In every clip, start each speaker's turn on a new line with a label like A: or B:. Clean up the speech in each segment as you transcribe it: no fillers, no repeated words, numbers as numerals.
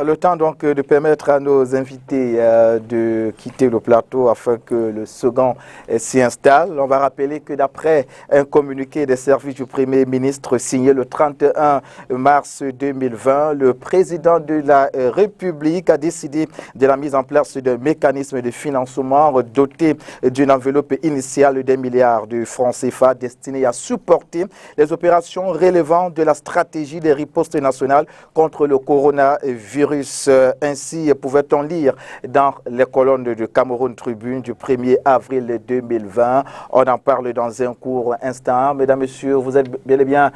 A: Le temps donc de permettre à nos invités de quitter le plateau afin que le second s'y installe. On va rappeler que d'après un communiqué des services du Premier ministre signé le 31 mars 2020, le président de la République a décidé de la mise en place d'un mécanisme de financement doté d'une enveloppe initiale d'1 milliard de francs CFA destiné à supporter les opérations relevant de la stratégie des ripostes nationales contre le coronavirus. Ainsi pouvait-on lire dans les colonnes de Cameroun Tribune du 1er avril 2020. On en parle dans un court instant. Mesdames, Messieurs, vous êtes bel et bien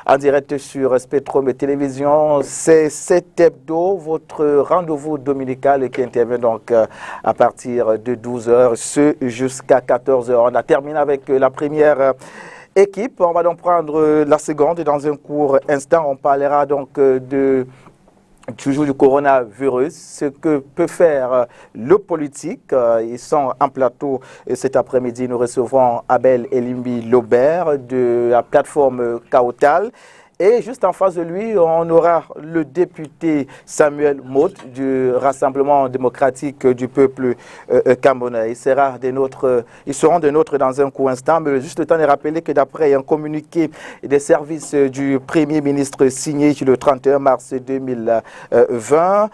A: en direct sur Spectrum Télévision. C'est 7 hebdo, votre rendez-vous dominical qui intervient donc à partir de 12h, ce jusqu'à 14h. On a terminé avec la première équipe. On va donc prendre la seconde dans un court instant. On parlera donc toujours du coronavirus, ce que peut faire le politique. Ils sont en plateau cet après-midi. Nous recevons Abel Elimbi Lobert de la plateforme Kaotal. Et juste en face de lui, on aura le député Samuel Mout du Rassemblement démocratique du peuple camerounais. Ils seront des nôtres dans un court instant, mais juste le temps de rappeler que d'après un communiqué des services du Premier ministre signé le 31 mars 2020,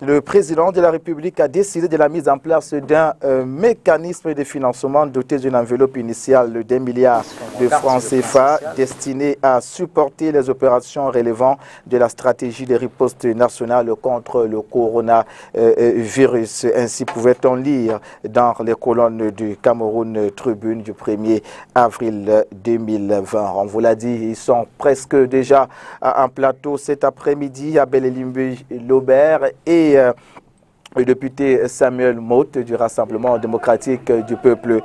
A: le président de la République a décidé de la mise en place d'un mécanisme de financement doté d'une enveloppe initiale d'1 milliard de francs CFA destiné à supporter les opérations relevant de la stratégie de riposte nationale contre le coronavirus. Ainsi pouvait-on lire dans les colonnes du Cameroun Tribune du 1er avril 2020. On vous l'a dit, ils sont presque déjà en plateau cet après-midi. Abel Elimbi Lobert et le député Samuel Mout du Rassemblement démocratique du peuple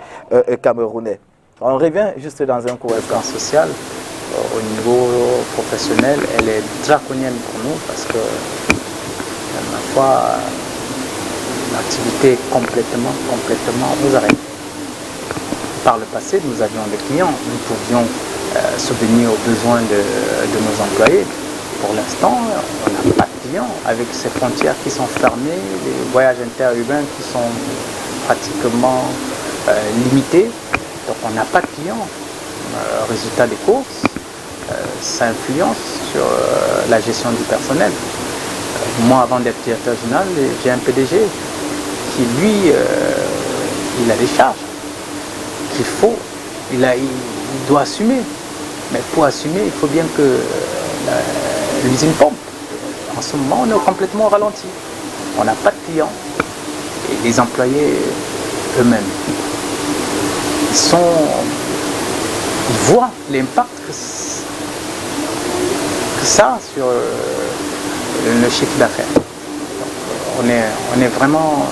A: camerounais. On revient juste dans un court instant.
B: Social, au niveau professionnel, elle est draconienne pour nous parce que, ma foi, l'activité est complètement aux arrêts. Par le passé, nous avions des clients, nous pouvions subvenir aux besoins de nos employés. Pour l'instant, on n'a pas de clients avec ces frontières qui sont fermées, les voyages interurbains qui sont pratiquement limités. Donc on n'a pas de clients. Résultat des courses, ça influence sur la gestion du personnel. Moi, avant d'être directeur général, j'ai un PDG qui, lui, il a des charges qu'il faut, il doit assumer. Mais pour assumer, il faut bien que l'usine pompe. En ce moment, on est complètement ralenti. On n'a pas de clients. Et les employés eux-mêmes, ils voient l'impact que ça a sur le chiffre d'affaires. On est vraiment...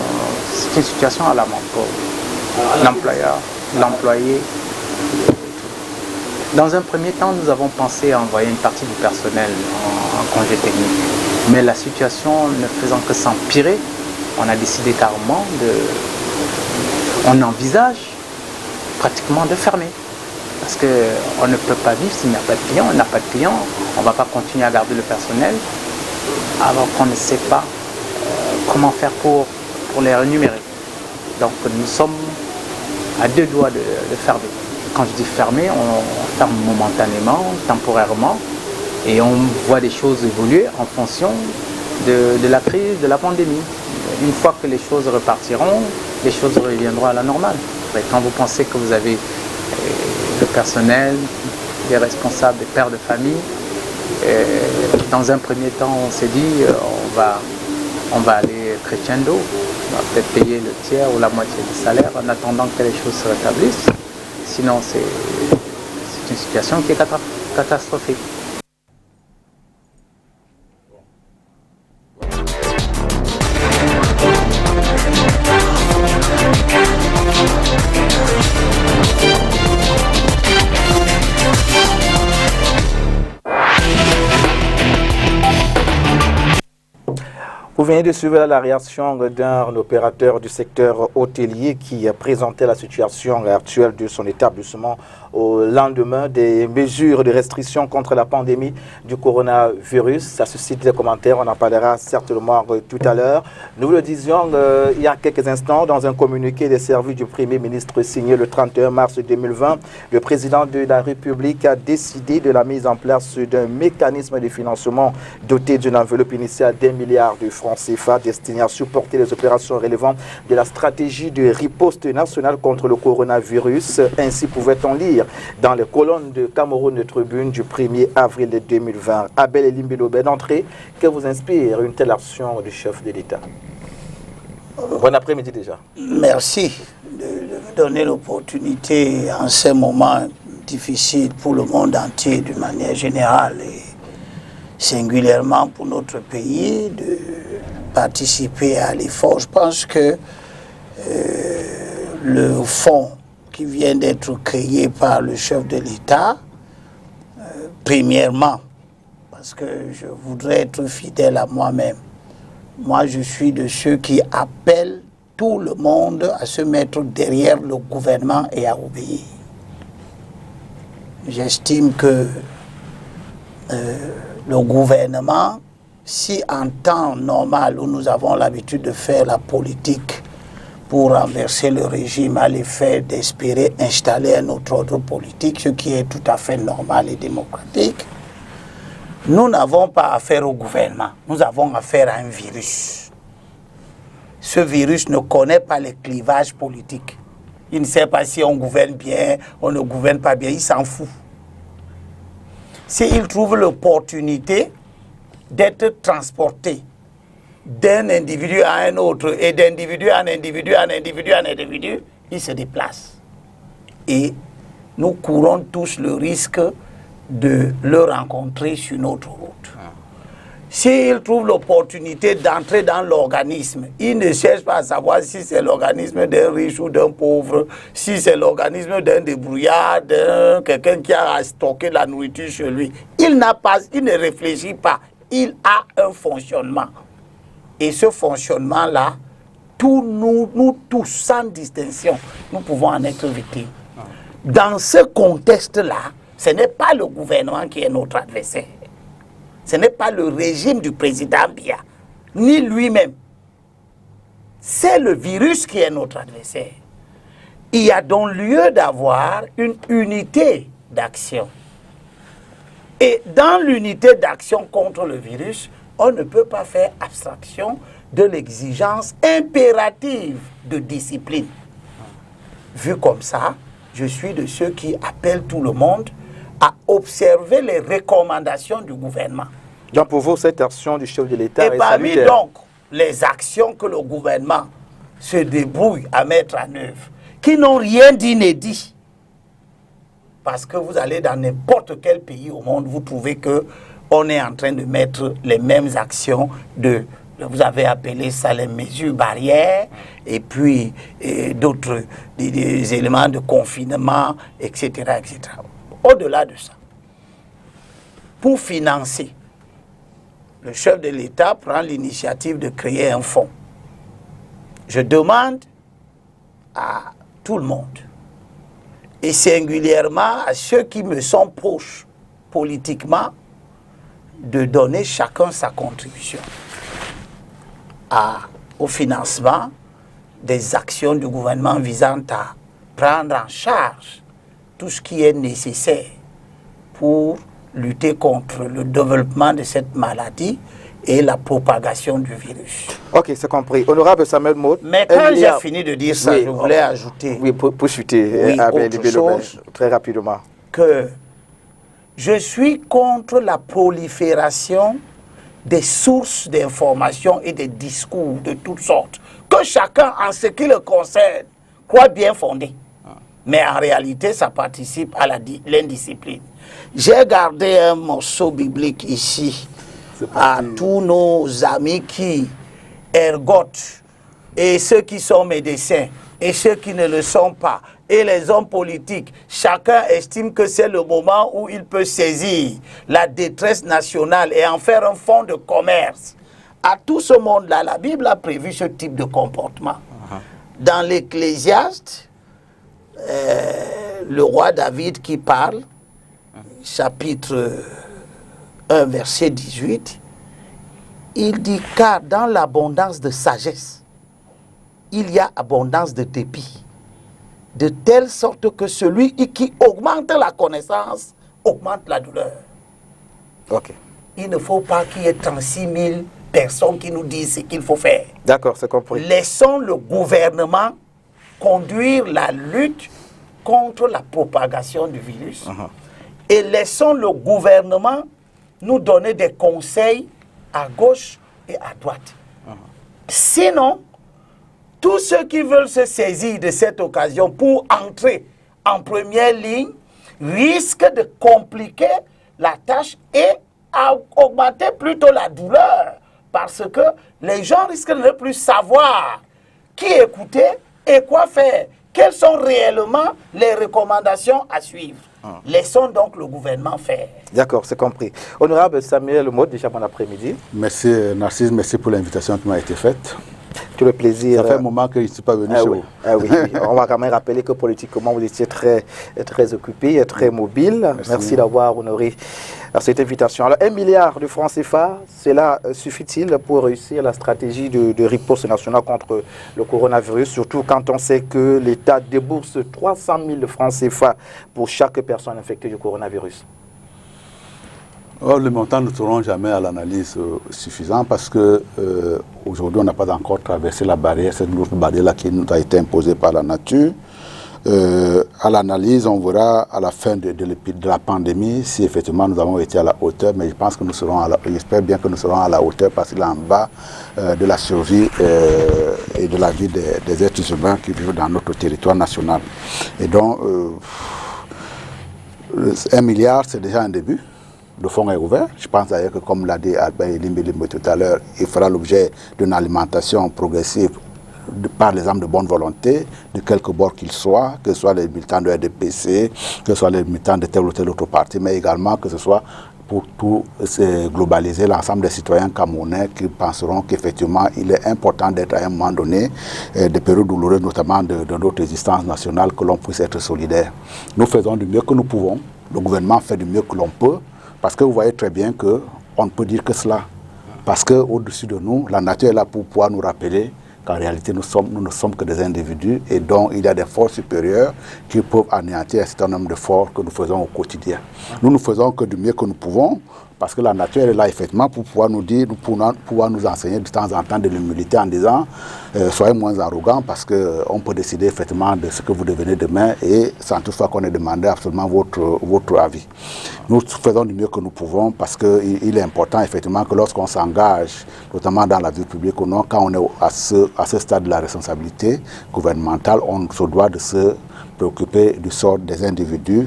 B: C'est une situation alarmante pour l'employeur, l'employé. Dans un premier temps, nous avons pensé à envoyer une partie du personnel en congé technique. Mais la situation ne faisant que s'empirer, on a décidé carrément on envisage pratiquement de fermer. Parce qu'on ne peut pas vivre s'il n'y a pas de clients. On n'a pas de clients, on ne va pas continuer à garder le personnel alors qu'on ne sait pas comment faire pour les rémunérer. Donc nous sommes à 2 doigts de fermer. Quand je dis fermer, on ferme momentanément, temporairement, et on voit des choses évoluer en fonction de la crise, de la pandémie. Une fois que les choses repartiront, les choses reviendront à la normale. Et quand vous pensez que vous avez le personnel, des responsables, des pères de famille, dans un premier temps, on s'est dit on va aller crescendo, on va peut-être payer le tiers ou la moitié du salaire en attendant que les choses se rétablissent. Sinon, c'est une situation qui est catastrophique.
A: Vous venez de suivre la réaction d'un opérateur du secteur hôtelier qui présentait la situation actuelle de son établissement au lendemain des mesures de restriction contre la pandémie du coronavirus. Ça suscite des commentaires, on en parlera certainement tout à l'heure. Nous le disions il y a quelques instants dans un communiqué des services du Premier ministre signé le 31 mars 2020. Le président de la République a décidé de la mise en place d'un mécanisme de financement doté d'une enveloppe initiale d'1 milliard de francs CFA destiné à supporter les opérations relevant de la stratégie de riposte nationale contre le coronavirus. Ainsi pouvait-on lire dans les colonnes de Cameroun de Tribune du 1er avril 2020. Abel Elimbilo, d'entrée, que vous inspire une telle action du chef de l'État? Bon après-midi déjà.
C: Merci de me donner l'opportunité en ces moments difficiles pour le monde entier d'une manière générale et singulièrement pour notre pays de participer à l'effort. Je pense que le fonds qui vient d'être créé par le chef de l'État, premièrement, parce que je voudrais être fidèle à moi-même, moi je suis de ceux qui appellent tout le monde à se mettre derrière le gouvernement et à obéir. J'estime que le gouvernement, si en temps normal où nous avons l'habitude de faire la politique pour renverser le régime à l'effet d'espérer installer un autre ordre politique, ce qui est tout à fait normal et démocratique, nous n'avons pas affaire au gouvernement, nous avons affaire à un virus. Ce virus ne connaît pas les clivages politiques. Il ne sait pas si on gouverne bien, on ne gouverne pas bien, il s'en fout. S'il trouve l'opportunité d'être transporté d'un individu à un autre et d'individu à un individu, à un individu, à un individu, il se déplace. Et nous courons tous le risque de le rencontrer sur notre route. S'il trouve l'opportunité d'entrer dans l'organisme, il ne cherche pas à savoir si c'est l'organisme d'un riche ou d'un pauvre, si c'est l'organisme d'un débrouillard, d'un quelqu'un qui a stocké la nourriture chez lui. Il ne réfléchit pas. Il a un fonctionnement. Et ce fonctionnement-là, nous tous, sans distinction, nous pouvons en être victimes. Dans ce contexte-là, ce n'est pas le gouvernement qui est notre adversaire. Ce n'est pas le régime du président Biya, ni lui-même. C'est le virus qui est notre adversaire. Il y a donc lieu d'avoir une unité d'action. Et dans l'unité d'action contre le virus, on ne peut pas faire abstraction de l'exigence impérative de discipline. Vu comme ça, je suis de ceux qui appellent tout le monde à observer les recommandations du gouvernement.
A: Donc pour vous, cette action du chef de l'État est
C: parmi
A: salutaire.
C: Donc les actions que le gouvernement se débrouille à mettre en œuvre, qui n'ont rien d'inédit, parce que vous allez dans n'importe quel pays au monde, vous trouvez que on est en train de mettre les mêmes actions de, vous avez appelé ça les mesures barrières, et puis d'autres des éléments de confinement, etc., etc. Au-delà de ça, pour financer, le chef de l'État prend l'initiative de créer un fonds. Je demande à tout le monde, et singulièrement à ceux qui me sont proches politiquement, de donner chacun sa contribution au financement des actions du gouvernement visant à prendre en charge tout ce qui est nécessaire pour lutter contre le développement de cette maladie et la propagation du virus.
A: Ok, c'est compris. Honorable Samuel Maud.
C: Mais quand j'ai fini de dire ça, oui, je voulais ajouter
A: pour chuter,
C: autre chose,
A: très rapidement.
C: Que je suis contre la prolifération des sources d'informations et des discours de toutes sortes, que chacun, en ce qui le concerne, croit bien fondé. Mais en réalité, ça participe à l'indiscipline. J'ai gardé un morceau biblique ici à tous nos amis qui ergotent, et ceux qui sont médecins, et ceux qui ne le sont pas, et les hommes politiques. Chacun estime que c'est le moment où il peut saisir la détresse nationale et en faire un fonds de commerce à tout ce monde-là, la Bible a prévu ce type de comportement. Dans l'Ecclésiaste, le roi David qui parle, chapitre 1, verset 18, il dit, car dans l'abondance de sagesse, il y a abondance de dépit, de telle sorte que celui qui augmente la connaissance augmente la douleur.
A: Ok.
C: Il ne faut pas qu'il y ait 36 000 personnes qui nous disent ce qu'il faut faire.
A: D'accord, c'est compris.
C: Laissons le gouvernement conduire la lutte contre la propagation du virus. Et laissons le gouvernement nous donner des conseils à gauche et à droite. Sinon, tous ceux qui veulent se saisir de cette occasion pour entrer en première ligne risquent de compliquer la tâche et à augmenter plutôt la douleur, parce que les gens risquent de ne plus savoir qui écouter et quoi faire. Quelles sont réellement les recommandations à suivre? Laissons donc le gouvernement faire.
A: D'accord, c'est compris. Honorable Samuel Maud, déjà bon après-midi.
D: Merci Narcisse, merci pour l'invitation qui m'a été faite.
A: Tout le plaisir.
D: Ça fait un moment que je ne suis pas venu chez vous.
A: Oui. On va quand même rappeler que politiquement, vous étiez très occupé et très mobile. Merci d'avoir honoré cette invitation. Alors, 1 milliard de francs CFA, cela suffit-il pour réussir la stratégie de riposte nationale contre le coronavirus, surtout quand on sait que l'État débourse 300 000 francs CFA pour chaque personne infectée du coronavirus?
D: Or, les montants ne seront jamais à l'analyse suffisants parce que aujourd'hui, on n'a pas encore traversé la barrière, cette lourde barrière-là qui nous a été imposée par la nature. À l'analyse, on verra à la fin de la pandémie si effectivement nous avons été à la hauteur, mais je pense que nous serons j'espère bien que nous serons à la hauteur parce qu'il est en bas de la survie et de la vie des êtres humains qui vivent dans notre territoire national. Et donc, 1 milliard, c'est déjà un début. Le fonds est ouvert. Je pense d'ailleurs que, comme l'a dit Albert Elimbe tout à l'heure, il fera l'objet d'une alimentation progressive par les âmes de bonne volonté, de quelque bord qu'ils soient, que ce soit les militants de RDPC, que ce soit les militants de tel ou tel autre parti, mais également que ce soit pour tout globaliser l'ensemble des citoyens camerounais qui penseront qu'effectivement il est important d'être à un moment donné, des périodes douloureuses notamment de notre existence nationale, que l'on puisse être solidaire. Nous faisons du mieux que nous pouvons, le gouvernement fait du mieux que l'on peut, parce que vous voyez très bien qu'on ne peut dire que cela. Parce qu'au-dessus de nous, la nature est là pour pouvoir nous rappeler qu'en réalité, nous ne sommes que des individus et donc il y a des forces supérieures qui peuvent anéantir un certain nombre de forces que nous faisons au quotidien. Nous ne faisons que du mieux que nous pouvons parce que la nature est là effectivement pour pouvoir nous dire, pour pouvoir nous enseigner de temps en temps de l'humilité en disant soyez moins arrogants parce qu'on peut décider effectivement de ce que vous devenez demain et sans toutefois qu'on ait demandé absolument votre avis. Nous faisons du mieux que nous pouvons parce qu'il est important effectivement que lorsqu'on s'engage, notamment dans la vie publique ou non, quand on est à ce stade de la responsabilité gouvernementale, on se doit de se préoccuper du sort des individus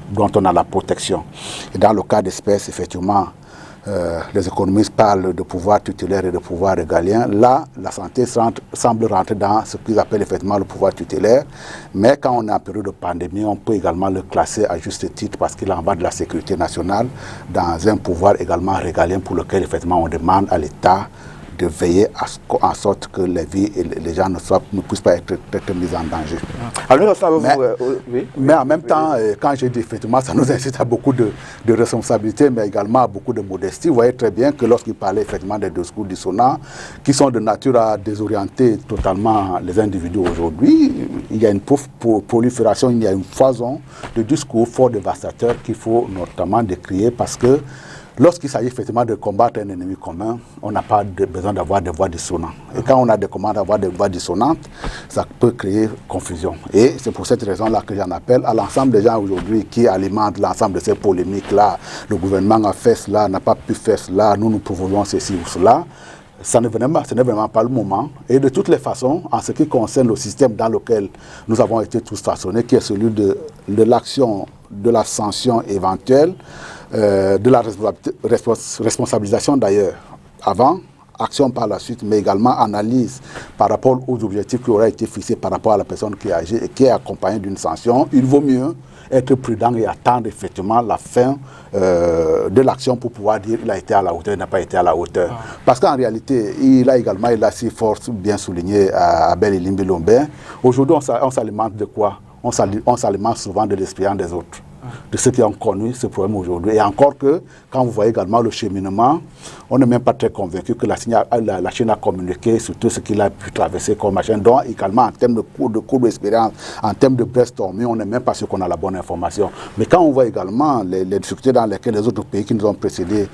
D: dont on a la protection. Et dans le cas d'espèce, effectivement, les économistes parlent de pouvoir tutélaire et de pouvoir régalien. Là, la santé semble rentrer dans ce qu'ils appellent effectivement le pouvoir tutélaire. Mais quand on est en période de pandémie, on peut également le classer à juste titre parce qu'il en va de la sécurité nationale dans un pouvoir également régalien pour lequel effectivement on demande à l'État de veiller en sorte que les vies et les gens ne puissent pas être mis en danger. Alors, mais en même temps, quand j'ai dit effectivement, ça nous incite à beaucoup de responsabilité, mais également à beaucoup de modestie. Vous voyez très bien que lorsqu'il parlait effectivement des discours dissonants, qui sont de nature à désorienter totalement les individus aujourd'hui, il y a une prolifération, il y a une foison de discours fort dévastateurs qu'il faut notamment décrier parce que lorsqu'il s'agit effectivement de combattre un ennemi commun, on n'a pas besoin d'avoir des voix dissonantes. Et quand on a des commandes d'avoir des voix dissonantes, ça peut créer confusion. Et c'est pour cette raison-là que j'en appelle à l'ensemble des gens aujourd'hui qui alimentent l'ensemble de ces polémiques-là. Le gouvernement a fait cela, n'a pas pu faire cela, nous proposons ceci ou cela. Ce n'est vraiment pas le moment. Et de toutes les façons, en ce qui concerne le système dans lequel nous avons été tous façonnés, qui est celui de l'action, de la sanction éventuelle, de la responsabilisation d'ailleurs, avant, action par la suite, mais également analyse par rapport aux objectifs qui auraient été fixés par rapport à la personne qui a agi et qui est accompagnée d'une sanction, il vaut mieux être prudent et attendre effectivement la fin de l'action pour pouvoir dire il a été à la hauteur, il n'a pas été à la hauteur. Parce qu'en réalité, il a si fort bien souligné à Abel Elimbi Lombin, aujourd'hui on s'alimente de quoi? On s'alimente souvent de l'expérience des autres, de ceux qui ont connu ce problème aujourd'hui. Et encore que, quand vous voyez également le cheminement, on n'est même pas très convaincu que la Chine a communiqué sur tout ce qu'il a pu traverser comme machin. Donc, également, en termes de cours d'expérience, en termes de brainstorming, on n'est même pas sûr qu'on a la bonne information. Mais quand on voit également les difficultés dans lesquelles les autres pays qui nous ont précédés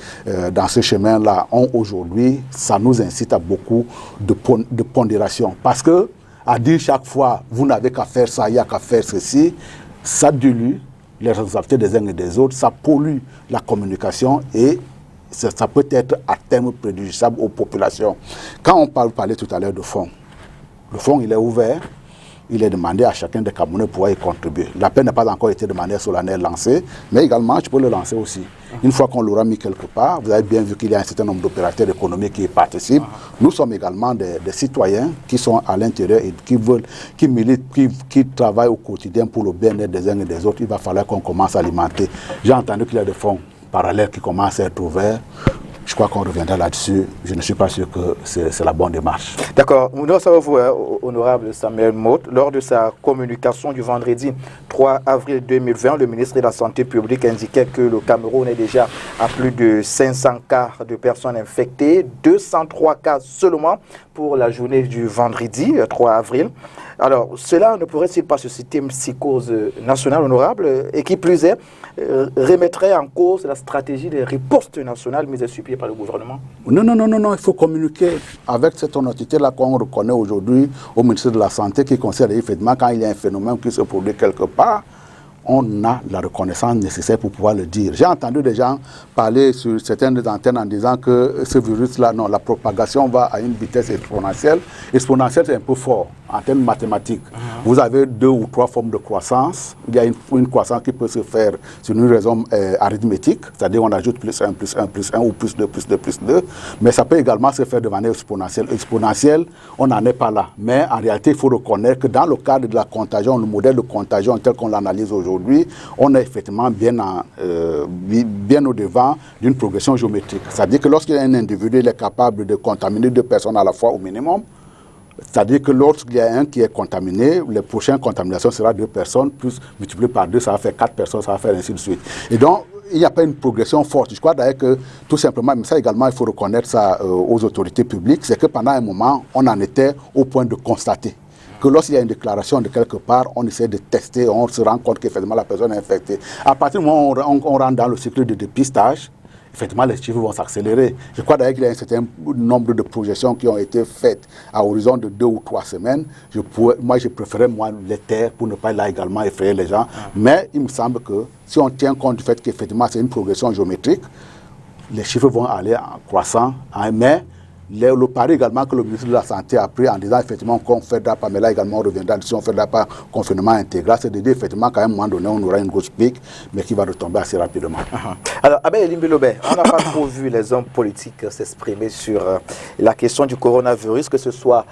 D: dans ce chemin-là ont aujourd'hui, ça nous incite à beaucoup de pondération. Parce que, à dire chaque fois, vous n'avez qu'à faire ça, il n'y a qu'à faire ceci, ça dilue les responsabilités des uns et des autres, ça pollue la communication et ça peut être à terme préjudiciable aux populations. Quand on parlait tout à l'heure de fonds, le fonds il est ouvert, il est demandé à chacun des Camerounais de pouvoir y contribuer. L'appel n'a pas encore été de manière solennelle lancé, mais également tu peux le lancer aussi. Une fois qu'on l'aura mis quelque part, vous avez bien vu qu'il y a un certain nombre d'opérateurs économiques qui y participent. Nous sommes également des citoyens qui sont à l'intérieur et qui militent, qui travaillent au quotidien pour le bien-être des uns et des autres. Il va falloir qu'on commence à alimenter. J'ai entendu qu'il y a des fonds parallèles qui commencent à être ouverts. Je crois qu'on reviendra là-dessus. Je ne suis pas sûr que c'est la bonne démarche.
A: D'accord. Nous savons, vous, honorable Samuel Motte, lors de sa communication du vendredi 3 avril 2020, le ministre de la Santé publique indiquait que le Cameroun est déjà à plus de 500 cas de personnes infectées, 203 cas seulement pour la journée du vendredi 3 avril. Alors, cela ne pourrait-il pas susciter une psychose nationale honorable et qui plus est, remettrait en cause la stratégie de riposte nationale mise sur pied par le gouvernement?
D: Non, il faut communiquer avec cette honnêteté-là qu'on reconnaît aujourd'hui au ministère de la Santé qui considère effectivement quand il y a un phénomène qui se produit quelque part, on a la reconnaissance nécessaire pour pouvoir le dire. J'ai entendu des gens parler sur certaines antennes en disant que ce virus-là, non, la propagation va à une vitesse exponentielle. Exponentielle, c'est un peu fort en termes mathématiques. Vous avez 2 ou 3 formes de croissance. Il y a une croissance qui peut se faire sur une raison arithmétique, c'est-à-dire on ajoute plus 1, plus 1, plus 1 ou plus 2, plus 2, plus 2. Mais ça peut également se faire de manière exponentielle. Exponentielle, on n'en est pas là. Mais en réalité, il faut reconnaître que dans le cadre de la contagion, le modèle de contagion tel qu'on l'analyse aujourd'hui, on est effectivement bien au-devant d'une progression géométrique. C'est-à-dire que lorsqu'il y a un individu, il est capable de contaminer 2 personnes à la fois au minimum. C'est-à-dire que lorsqu'il y a un qui est contaminé, les prochaines contaminations sera 2 personnes, plus multiplié par 2, ça va faire 4 personnes, ça va faire ainsi de suite. Et donc, il n'y a pas une progression forte. Je crois d'ailleurs que, tout simplement, mais ça également, il faut reconnaître ça aux autorités publiques, c'est que pendant un moment, on en était au point de constater que lorsqu'il y a une déclaration de quelque part, on essaie de tester, on se rend compte qu'effectivement la personne est infectée. À partir du moment où on rentre dans le cycle de dépistage, effectivement, les chiffres vont s'accélérer. Je crois d'ailleurs qu'il y a un certain nombre de projections qui ont été faites à horizon de 2 ou 3 semaines. Moi, je préférais les taire pour ne pas là également effrayer les gens. Mais il me semble que si on tient compte du fait qu'effectivement c'est une progression géométrique, les chiffres vont aller en croissant. Mais le pari également que le ministre de la Santé a pris en disant effectivement qu'on ne fera pas, mais là également on reviendra si on ne fera pas confinement intégral, c'est de dire effectivement qu'à un moment donné on aura une grosse pique, mais qui va retomber assez rapidement.
A: Alors, Abel Elimbi Lombin, on n'a pas trop vu les hommes politiques s'exprimer sur la question du coronavirus, que ce soit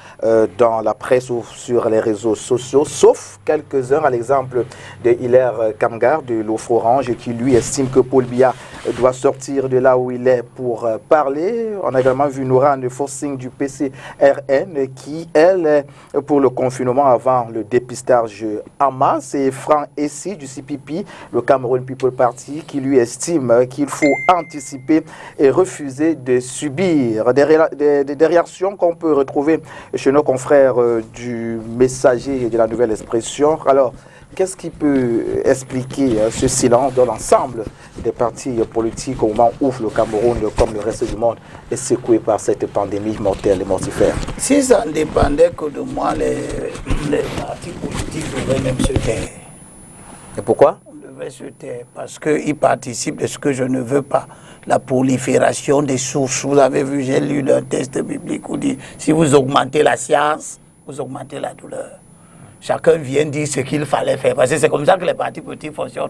A: dans la presse ou sur les réseaux sociaux, sauf quelques-uns, à l'exemple de Hilaire Kamgar de l'Off-Orange, qui lui estime que Paul Biya doit sortir de là où il est pour parler. On a également vu Noura Forcing du PCRN qui, elle, est pour le confinement avant le dépistage en masse, et Franck Essi du CPP, le Cameroun People Party, qui lui estime qu'il faut anticiper et refuser de subir des réactions qu'on peut retrouver chez nos confrères du Messager et de la Nouvelle Expression. Alors, qu'est-ce qui peut expliquer ce silence dans l'ensemble des partis politiques au moment où le Cameroun, comme le reste du monde, est secoué par cette pandémie mortelle et mortifère?
C: Si ça ne dépendait que de moi, les partis politiques devraient même se taire.
A: Et pourquoi?
C: On devrait se taire parce qu'ils participent de ce que je ne veux pas. La prolifération des sources. Vous avez vu, j'ai lu un texte biblique où dit si vous augmentez la science, vous augmentez la douleur. Chacun vient dire ce qu'il fallait faire. Parce que c'est comme ça que les partis politiques fonctionnent.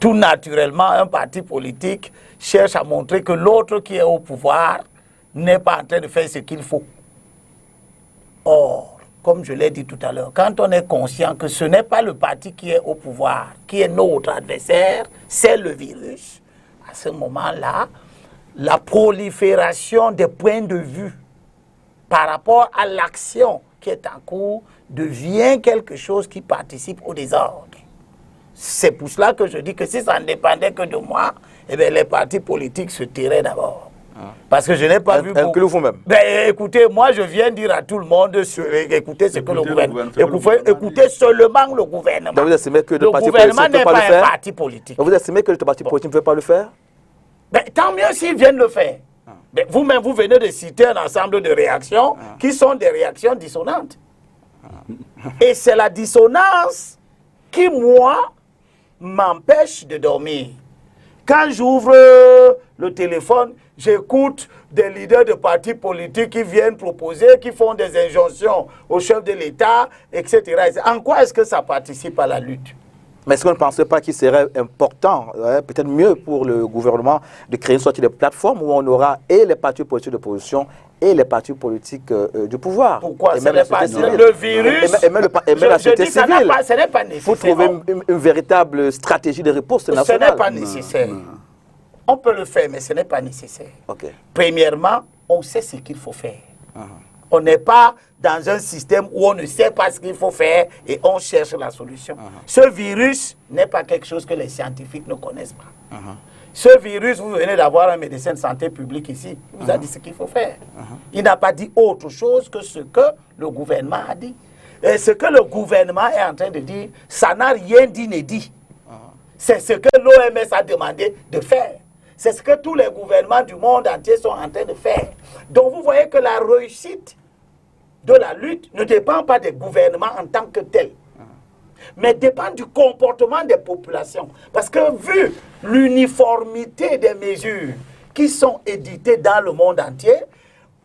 C: tout naturellement, un parti politique cherche à montrer que l'autre qui est au pouvoir n'est pas en train de faire ce qu'il faut. Or, comme je l'ai dit tout à l'heure, quand on est conscient que ce n'est pas le parti qui est au pouvoir, qui est notre adversaire, c'est le virus, à ce moment-là, la prolifération des points de vue par rapport à l'action qui est en cours devient quelque chose qui participe au désordre. C'est pour cela que je dis que si ça ne dépendait que de moi, eh bien, les partis politiques se tairaient d'abord. Parce que je n'ai pas vu beaucoup.
A: Vous-même.
C: Ben, écoutez, moi je viens dire à tout le monde écoutez ce que le gouvernement. Écoutez seulement le gouvernement.
A: Donc vous estimez que le
C: gouvernement n'est pas un parti politique.
A: Donc vous estimez que le parti politique ne veut pas le faire?
C: Ben, tant mieux s'ils viennent le faire. Ben, vous-même, vous venez de citer un ensemble de réactions qui sont des réactions dissonantes. Et c'est la dissonance qui, moi, m'empêche de dormir. Quand j'ouvre le téléphone, j'écoute des leaders de partis politiques qui viennent proposer, qui font des injonctions au chef de l'État, etc. En quoi est-ce que ça participe à la lutte?
A: Mais est-ce qu'on ne pensait pas qu'il serait important, peut-être mieux pour le gouvernement, de créer une sorte de plateforme où on aura et les partis politiques d'opposition et les partis politiques du pouvoir?
C: Pourquoi?
A: Et même la société civile.
C: Le virus.
A: Et même la société civile.
C: Ce n'est pas nécessaire.
A: Pour trouver une véritable stratégie de riposte nationale.
C: Ce n'est pas nécessaire. On peut le faire, mais ce n'est pas nécessaire.
A: Okay.
C: Premièrement, on sait ce qu'il faut faire. On n'est pas dans un système où on ne sait pas ce qu'il faut faire et on cherche la solution. Ce virus n'est pas quelque chose que les scientifiques ne connaissent pas. Ce virus, vous venez d'avoir un médecin de santé publique ici, il vous a dit ce qu'il faut faire. Il n'a pas dit autre chose que ce que le gouvernement a dit. Et ce que le gouvernement est en train de dire, ça n'a rien d'inédit. C'est ce que l'OMS a demandé de faire. C'est ce que tous les gouvernements du monde entier sont en train de faire. Donc vous voyez que la réussite de la lutte ne dépend pas des gouvernements en tant que tels, mais dépend du comportement des populations. Parce que vu l'uniformité des mesures qui sont éditées dans le monde entier,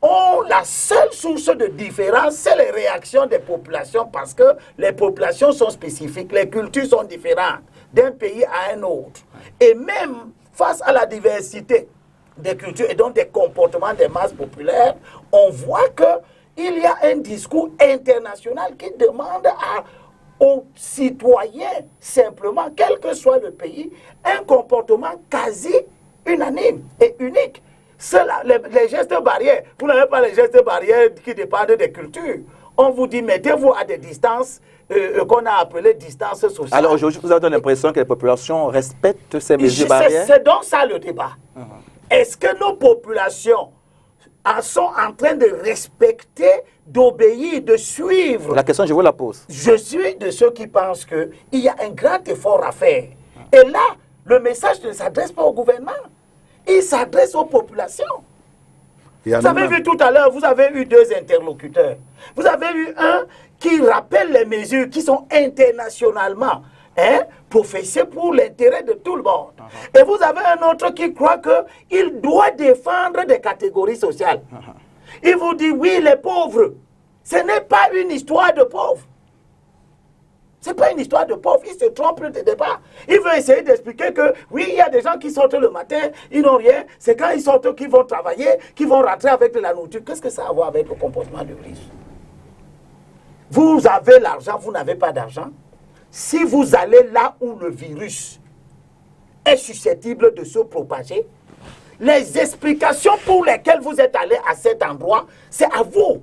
C: la seule source de différence, c'est les réactions des populations, parce que les populations sont spécifiques, les cultures sont différentes d'un pays à un autre. Et même face à la diversité des cultures et donc des comportements des masses populaires, on voit qu'il y a un discours international qui demande aux citoyens, simplement, quel que soit le pays, un comportement quasi unanime et unique. Les gestes barrières, vous n'avez pas les gestes barrières qui dépendent des cultures. On vous dit, mettez-vous à des distances qu'on a appelées distances sociales.
A: Alors aujourd'hui, vous avez l'impression que les populations respectent ces mesures barrières?
C: C'est donc ça le débat. Est-ce que nos populations sont en train de respecter, d'obéir, de suivre?
A: La question, je vous la pose.
C: Je suis de ceux qui pensent qu'il y a un grand effort à faire. Et là, le message ne s'adresse pas au gouvernement. Il s'adresse aux populations. Vous avez vu tout à l'heure, vous avez eu deux interlocuteurs. Vous avez eu un qui rappelle les mesures qui sont internationalement professées pour l'intérêt de tout le monde. Et vous avez un autre qui croit qu'il doit défendre des catégories sociales. Il vous dit, oui, les pauvres. Ce n'est pas une histoire de pauvres. Ce n'est pas une histoire de pauvres. Il se trompe de départ. Il veut essayer d'expliquer que, oui, il y a des gens qui sortent le matin, ils n'ont rien. C'est quand ils sortent qu'ils vont travailler, qu'ils vont rentrer avec de la nourriture. Qu'est-ce que ça a à voir avec le comportement du riche? Vous avez l'argent, vous n'avez pas d'argent. Si vous allez là où le virus est susceptible de se propager, les explications pour lesquelles vous êtes allé à cet endroit, c'est à vous.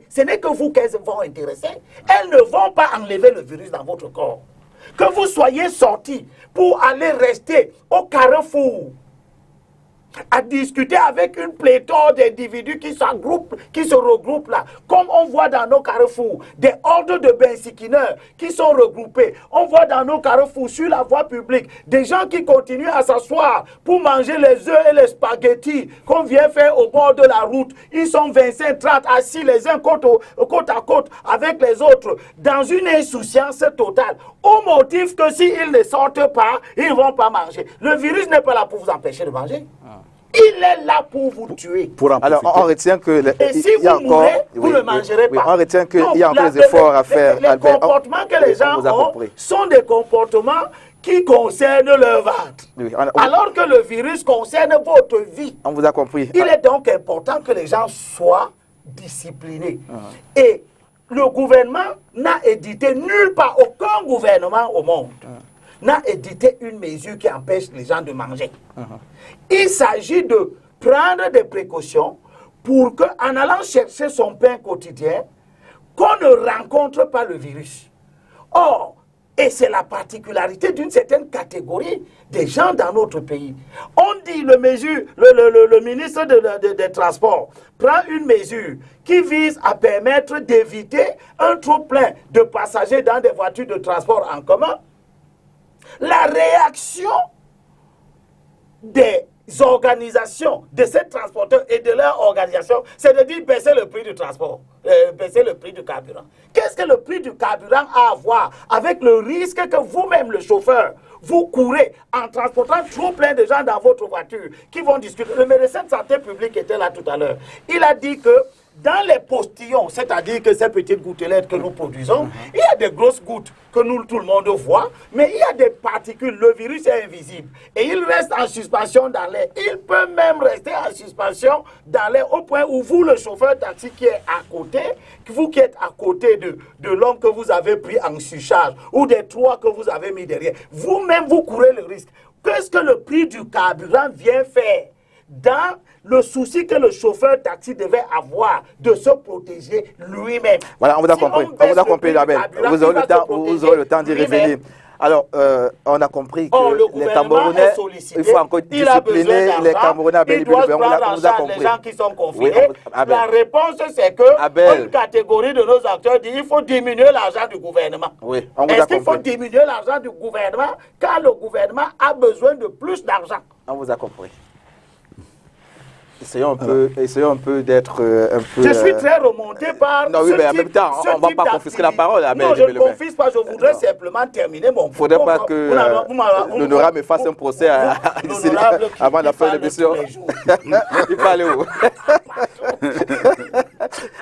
C: Ce n'est que vous qu'elles vont intéresser. Elles ne vont pas enlever le virus dans votre corps. Que vous soyez sorti pour aller rester au carrefour, à discuter avec une pléthore d'individus qui se regroupent là, comme on voit dans nos carrefours, des hordes de bensiquineurs qui sont regroupés. On voit dans nos carrefours, sur la voie publique, des gens qui continuent à s'asseoir pour manger les œufs et les spaghettis qu'on vient faire au bord de la route. Ils sont 25, 30 assis les uns côte à côte avec les autres, dans une insouciance totale, au motif que s'ils ne sortent pas, ils ne vont pas manger. Le virus n'est pas là pour vous empêcher de manger. Il est là pour vous tuer.
A: Alors, on retient que...
C: Et si vous mourrez, vous ne mangerez pas.
A: On retient qu'il y a encore des efforts à faire.
C: Les comportements que les gens ont sont des comportements qui concerne leur ventre.
A: Oui,
C: Alors que le virus concerne votre vie.
A: On vous a compris.
C: Il est donc important que les gens soient disciplinés. Et le gouvernement n'a édité nulle part, aucun gouvernement au monde n'a édité une mesure qui empêche les gens de manger. Il s'agit de prendre des précautions pour qu'en allant chercher son pain quotidien, qu'on ne rencontre pas le virus. Or, et c'est la particularité d'une certaine catégorie des gens dans notre pays. On dit le ministre des Transports prend une mesure qui vise à permettre d'éviter un trop-plein de passagers dans des voitures de transport en commun. La réaction des organisations, de ces transporteurs et de leur organisation, c'est de dire baisser le prix du transport, baisser le prix du carburant. Qu'est-ce que le prix du carburant a à voir avec le risque que vous-même, le chauffeur, vous courez en transportant trop plein de gens dans votre voiture qui vont discuter. Le médecin de santé publique était là tout à l'heure. Il a dit que dans les postillons, c'est-à-dire que ces petites gouttelettes que nous produisons, il y a des grosses gouttes que nous, tout le monde voit, mais il y a des particules. Le virus est invisible et il reste en suspension dans l'air. Il peut même rester en suspension dans l'air au point où vous, le chauffeur taxi qui est à côté, vous qui êtes à côté de l'homme que vous avez pris en surcharge ou des trois que vous avez mis derrière, vous-même, vous courez le risque. Qu'est-ce que le prix du carburant vient faire dans le souci que le chauffeur taxi devait avoir de se protéger lui-même?
A: Voilà, on vous a compris. On vous a compris, Abel. Vous aurez le temps d'y revenir. Alors, on a compris que les Camerounais, il faut encore discipliner les Camerounais.
C: Ils doivent prendre en charge les gens qui sont confinés. Oui, la réponse, c'est que une catégorie de nos acteurs dit qu'il faut diminuer l'argent du gouvernement.
A: Oui, on vous a compris.
C: Est-ce qu'il faut diminuer l'argent du gouvernement quand le gouvernement a besoin de plus d'argent?
A: On vous a compris. Essayons un peu d'être un peu...
C: Je suis très remonté par
A: non, oui, mais en même temps, on ne va pas confisquer la parole.
C: Non, je ne confisque pas, je voudrais simplement terminer mon propos.
A: Il ne faudrait pas que l'honorable me fasse un procès avant la fin de l'émission. Il peut aller où?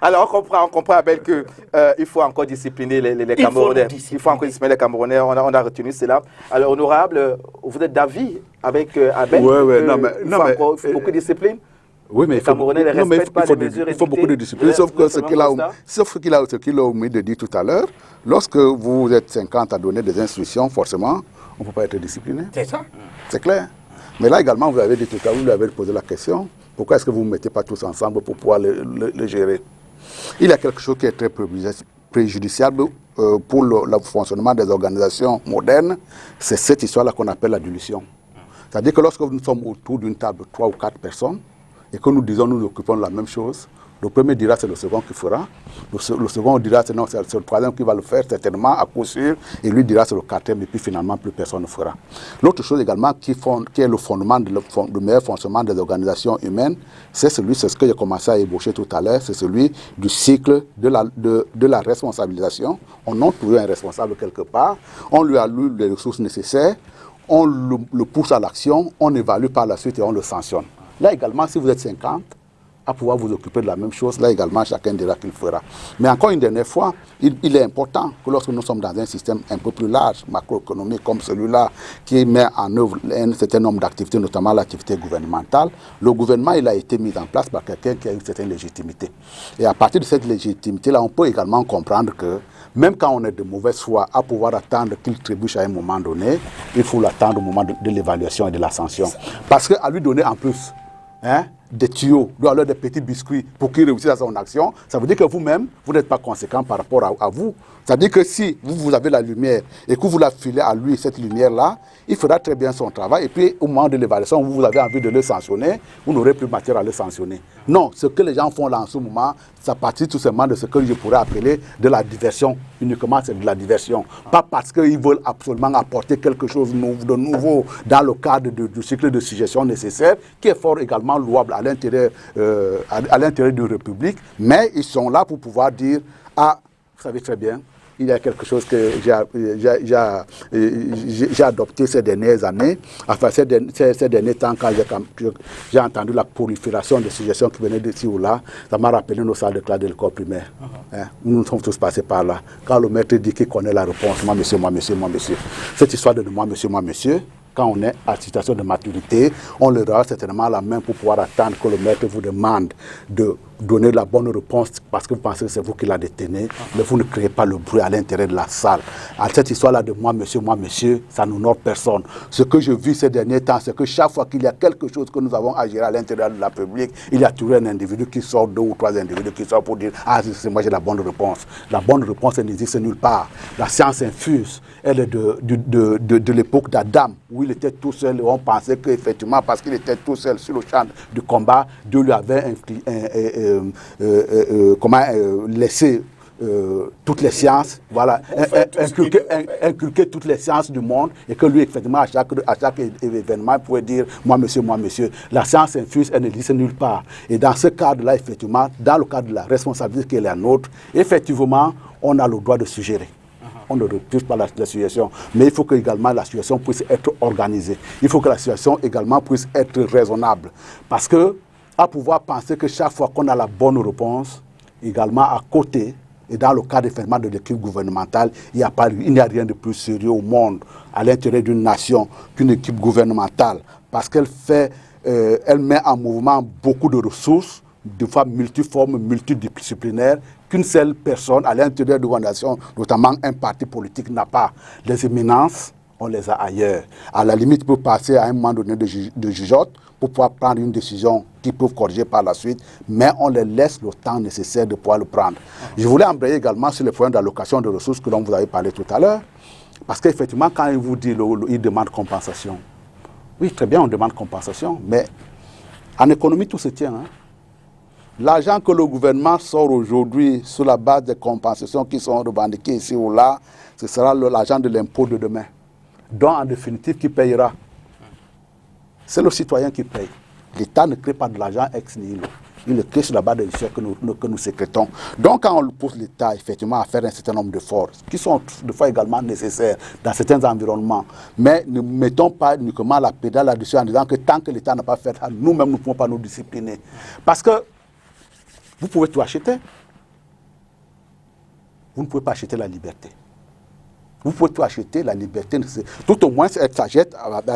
A: Alors, on comprend, Abel, qu'il faut encore discipliner les Camerounais. Il faut encore discipliner les Camerounais. On a retenu cela. Alors, honorable, vous êtes d'avis avec Abel?
D: Oui,
A: il faut beaucoup de discipline?
D: Oui, mais il faut beaucoup de discipline. Sauf que ce qu'il a omis de dire tout à l'heure, lorsque vous êtes 50 à donner des instructions, forcément, on ne peut pas être discipliné.
C: C'est ça.
D: C'est clair. Mais là également, vous avez dit tout à l'heure, vous lui avez posé la question, pourquoi est-ce que vous ne mettez pas tous ensemble pour pouvoir le gérer? Il y a quelque chose qui est très préjudiciable pour le fonctionnement des organisations modernes, c'est cette histoire-là qu'on appelle la dilution. C'est-à-dire que lorsque nous sommes autour d'une table de 3 ou 4 personnes, et que nous disons nous occupons de la même chose, le premier dira c'est le second qui fera, le second dira c'est le troisième qui va le faire certainement à coup sûr, et lui dira c'est le quatrième, et puis finalement plus personne ne fera. L'autre chose également qui est le fondement du meilleur fonctionnement des organisations humaines, c'est ce que j'ai commencé à ébaucher tout à l'heure, c'est celui du cycle de la responsabilisation. On a trouvé un responsable quelque part, on lui alloue les ressources nécessaires, on le pousse à l'action, on évalue par la suite et on le sanctionne. Là également, si vous êtes 50, à pouvoir vous occuper de la même chose, là également, chacun dira qu'il fera. Mais encore une dernière fois, il est important que lorsque nous sommes dans un système un peu plus large, macroéconomique comme celui-là, qui met en œuvre un certain nombre d'activités, notamment l'activité gouvernementale, le gouvernement, il a été mis en place par quelqu'un qui a une certaine légitimité. Et à partir de cette légitimité-là, on peut également comprendre que même quand on est de mauvaise foi, à pouvoir attendre qu'il trébuche à un moment donné, il faut l'attendre au moment de l'évaluation et de la sanction. Parce qu'à lui donner en plus des tuyaux, alors des petits biscuits pour qu'il réussisse à son action, ça veut dire que vous-même, vous n'êtes pas conséquent par rapport à vous. C'est-à-dire que si vous avez la lumière et que vous la filez à lui, cette lumière-là, il fera très bien son travail. Et puis, au moment de l'évaluation, vous avez envie de le sanctionner, vous n'aurez plus matière à le sanctionner. Non, ce que les gens font là en ce moment, ça partit tout simplement de ce que je pourrais appeler de la diversion. Uniquement, c'est de la diversion. Pas parce qu'ils veulent absolument apporter quelque chose de nouveau dans le cadre du cycle de suggestion nécessaire, qui est fort également louable à l'intérieur de la République, mais ils sont là pour pouvoir dire, ah, vous savez très bien, il y a quelque chose que j'ai adopté ces dernières années, enfin ces derniers temps, quand j'ai entendu la prolifération de suggestions qui venaient d'ici ou là, ça m'a rappelé nos salles de classe de l'école primaire. Nous sommes tous passés par là. Quand le maître dit qu'il connaît la réponse, moi monsieur, moi monsieur, moi monsieur. Cette histoire de moi monsieur, quand on est à situation de maturité, on leur aura certainement la main pour pouvoir attendre que le maître vous demande de donner la bonne réponse parce que vous pensez que c'est vous qui la détenez, mais vous ne créez pas le bruit à l'intérieur de la salle. À cette histoire-là de moi monsieur, ça n'honore personne. Ce que je vis ces derniers temps, c'est que chaque fois qu'il y a quelque chose que nous avons à gérer à l'intérieur de la République, il y a toujours un individu qui sort, 2 ou 3 individus qui sortent pour dire « Ah, c'est moi j'ai la bonne réponse ». La bonne réponse, elle n'existe nulle part. La science infuse, elle est de l'époque d'Adam, où il était tout seul et on pensait qu'effectivement, parce qu'il était tout seul sur le champ du combat, Dieu lui avait laissé toutes les sciences, voilà, inculquer toutes les sciences du monde, et que lui, effectivement, à chaque événement, il pouvait dire « moi monsieur ». La science infuse, elle n'existe nulle part. Et dans ce cadre-là, effectivement, dans le cadre de la responsabilité qui est la nôtre, effectivement, on a le droit de suggérer. On ne refuse pas la situation, mais il faut que également la situation puisse être organisée. Il faut que la situation également puisse être raisonnable. Parce que, à pouvoir penser que chaque fois qu'on a la bonne réponse, également à côté, et dans le cadre effectivement de l'équipe gouvernementale, il n'y a rien de plus sérieux au monde, à l'intérieur d'une nation, qu'une équipe gouvernementale. Parce qu'elle elle met en mouvement beaucoup de ressources, de fois multiformes, multidisciplinaires, qu'une seule personne à l'intérieur de l'organisation, notamment un parti politique, n'a pas. Les éminences, on les a ailleurs. À la limite, peut passer à un moment donné de jugeote pour pouvoir prendre une décision qu'ils peuvent corriger par la suite, mais on les laisse le temps nécessaire de pouvoir le prendre. Je voulais embrayer également sur le point d'allocation de ressources que l'on vous avait parlé tout à l'heure, parce qu'effectivement, quand il vous dit il demande compensation, oui, très bien, on demande compensation, mais en économie, tout se tient. L'argent que le gouvernement sort aujourd'hui sur la base des compensations qui sont revendiquées ici ou là, ce sera l'argent de l'impôt de demain. Donc, en définitive, qui payera? C'est le citoyen qui paye. L'État ne crée pas de l'argent ex nihilo. Il le crée sur la base des richesses que nous sécrétons. Donc, quand on pousse l'État, effectivement, à faire un certain nombre d'efforts, qui sont de fois également nécessaires dans certains environnements, mais ne mettons pas uniquement la pédale là-dessus en disant que tant que l'État n'a pas fait ça, nous-mêmes, nous ne pouvons pas nous discipliner. Parce que vous pouvez tout acheter. Vous ne pouvez pas acheter la liberté. Vous pouvez tout acheter, la liberté, tout au moins elle s'achète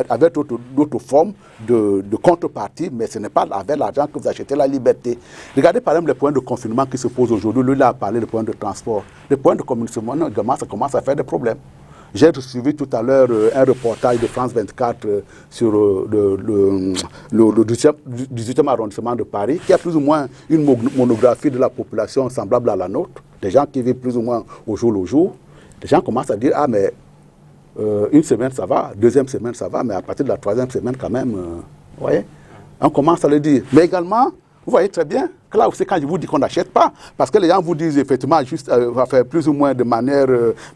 D: avec d'autres formes de contrepartie, mais ce n'est pas avec l'argent que vous achetez la liberté. Regardez par exemple les points de confinement qui se posent aujourd'hui. Lui, il a parlé des points de transport. Les points de communication, également, ça commence à faire des problèmes. J'ai suivi tout à l'heure un reportage de France 24 sur le 18e arrondissement de Paris, qui a plus ou moins une monographie de la population semblable à la nôtre, des gens qui vivent plus ou moins au jour le jour. Les gens commencent à dire, ah mais une semaine ça va, 2e semaine ça va, mais à partir de la 3e semaine quand même, vous voyez, on commence à le dire. Mais également, vous voyez très bien que là aussi quand je vous dis qu'on n'achète pas, parce que les gens vous disent effectivement juste faire plus ou moins de manière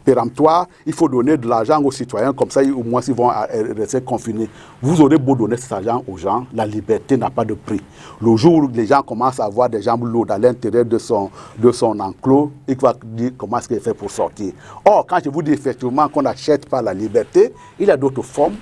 D: péremptoire, il faut donner de l'argent aux citoyens, comme ça au moins ils vont rester confinés. Vous aurez beau donner cet argent aux gens, la liberté n'a pas de prix. Le jour où les gens commencent à avoir des jambes lourdes à l'intérieur de son enclos, il va dire comment est-ce qu'il fait pour sortir. Or, quand je vous dis effectivement qu'on n'achète pas la liberté, il y a d'autres formes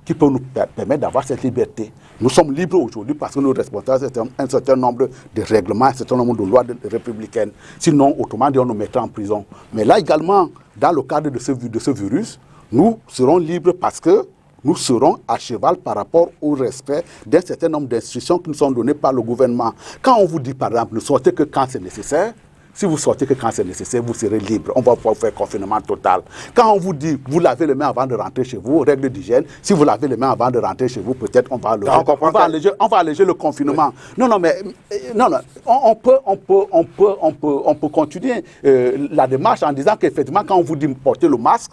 D: qui peuvent nous permettre d'avoir cette liberté. Nous sommes libres aujourd'hui parce que nous respectons un certain nombre de règlements, un certain nombre de lois républicaines. Sinon, autrement dit, on nous mettrait en prison. Mais là également, dans le cadre de ce virus, nous serons libres parce que nous serons à cheval par rapport au respect d'un certain nombre d'instructions qui nous sont données par le gouvernement. Quand on vous dit, par exemple, ne sortez que quand c'est nécessaire, si vous sortez que quand c'est nécessaire, vous serez libre. On va pouvoir faire confinement total. Quand on vous dit, vous lavez les mains avant de rentrer chez vous, règle d'hygiène, si vous lavez les mains avant de rentrer chez vous, peut-être on va alléger le confinement. Oui. On peut continuer la démarche en disant qu'effectivement, quand on vous dit porter le masque,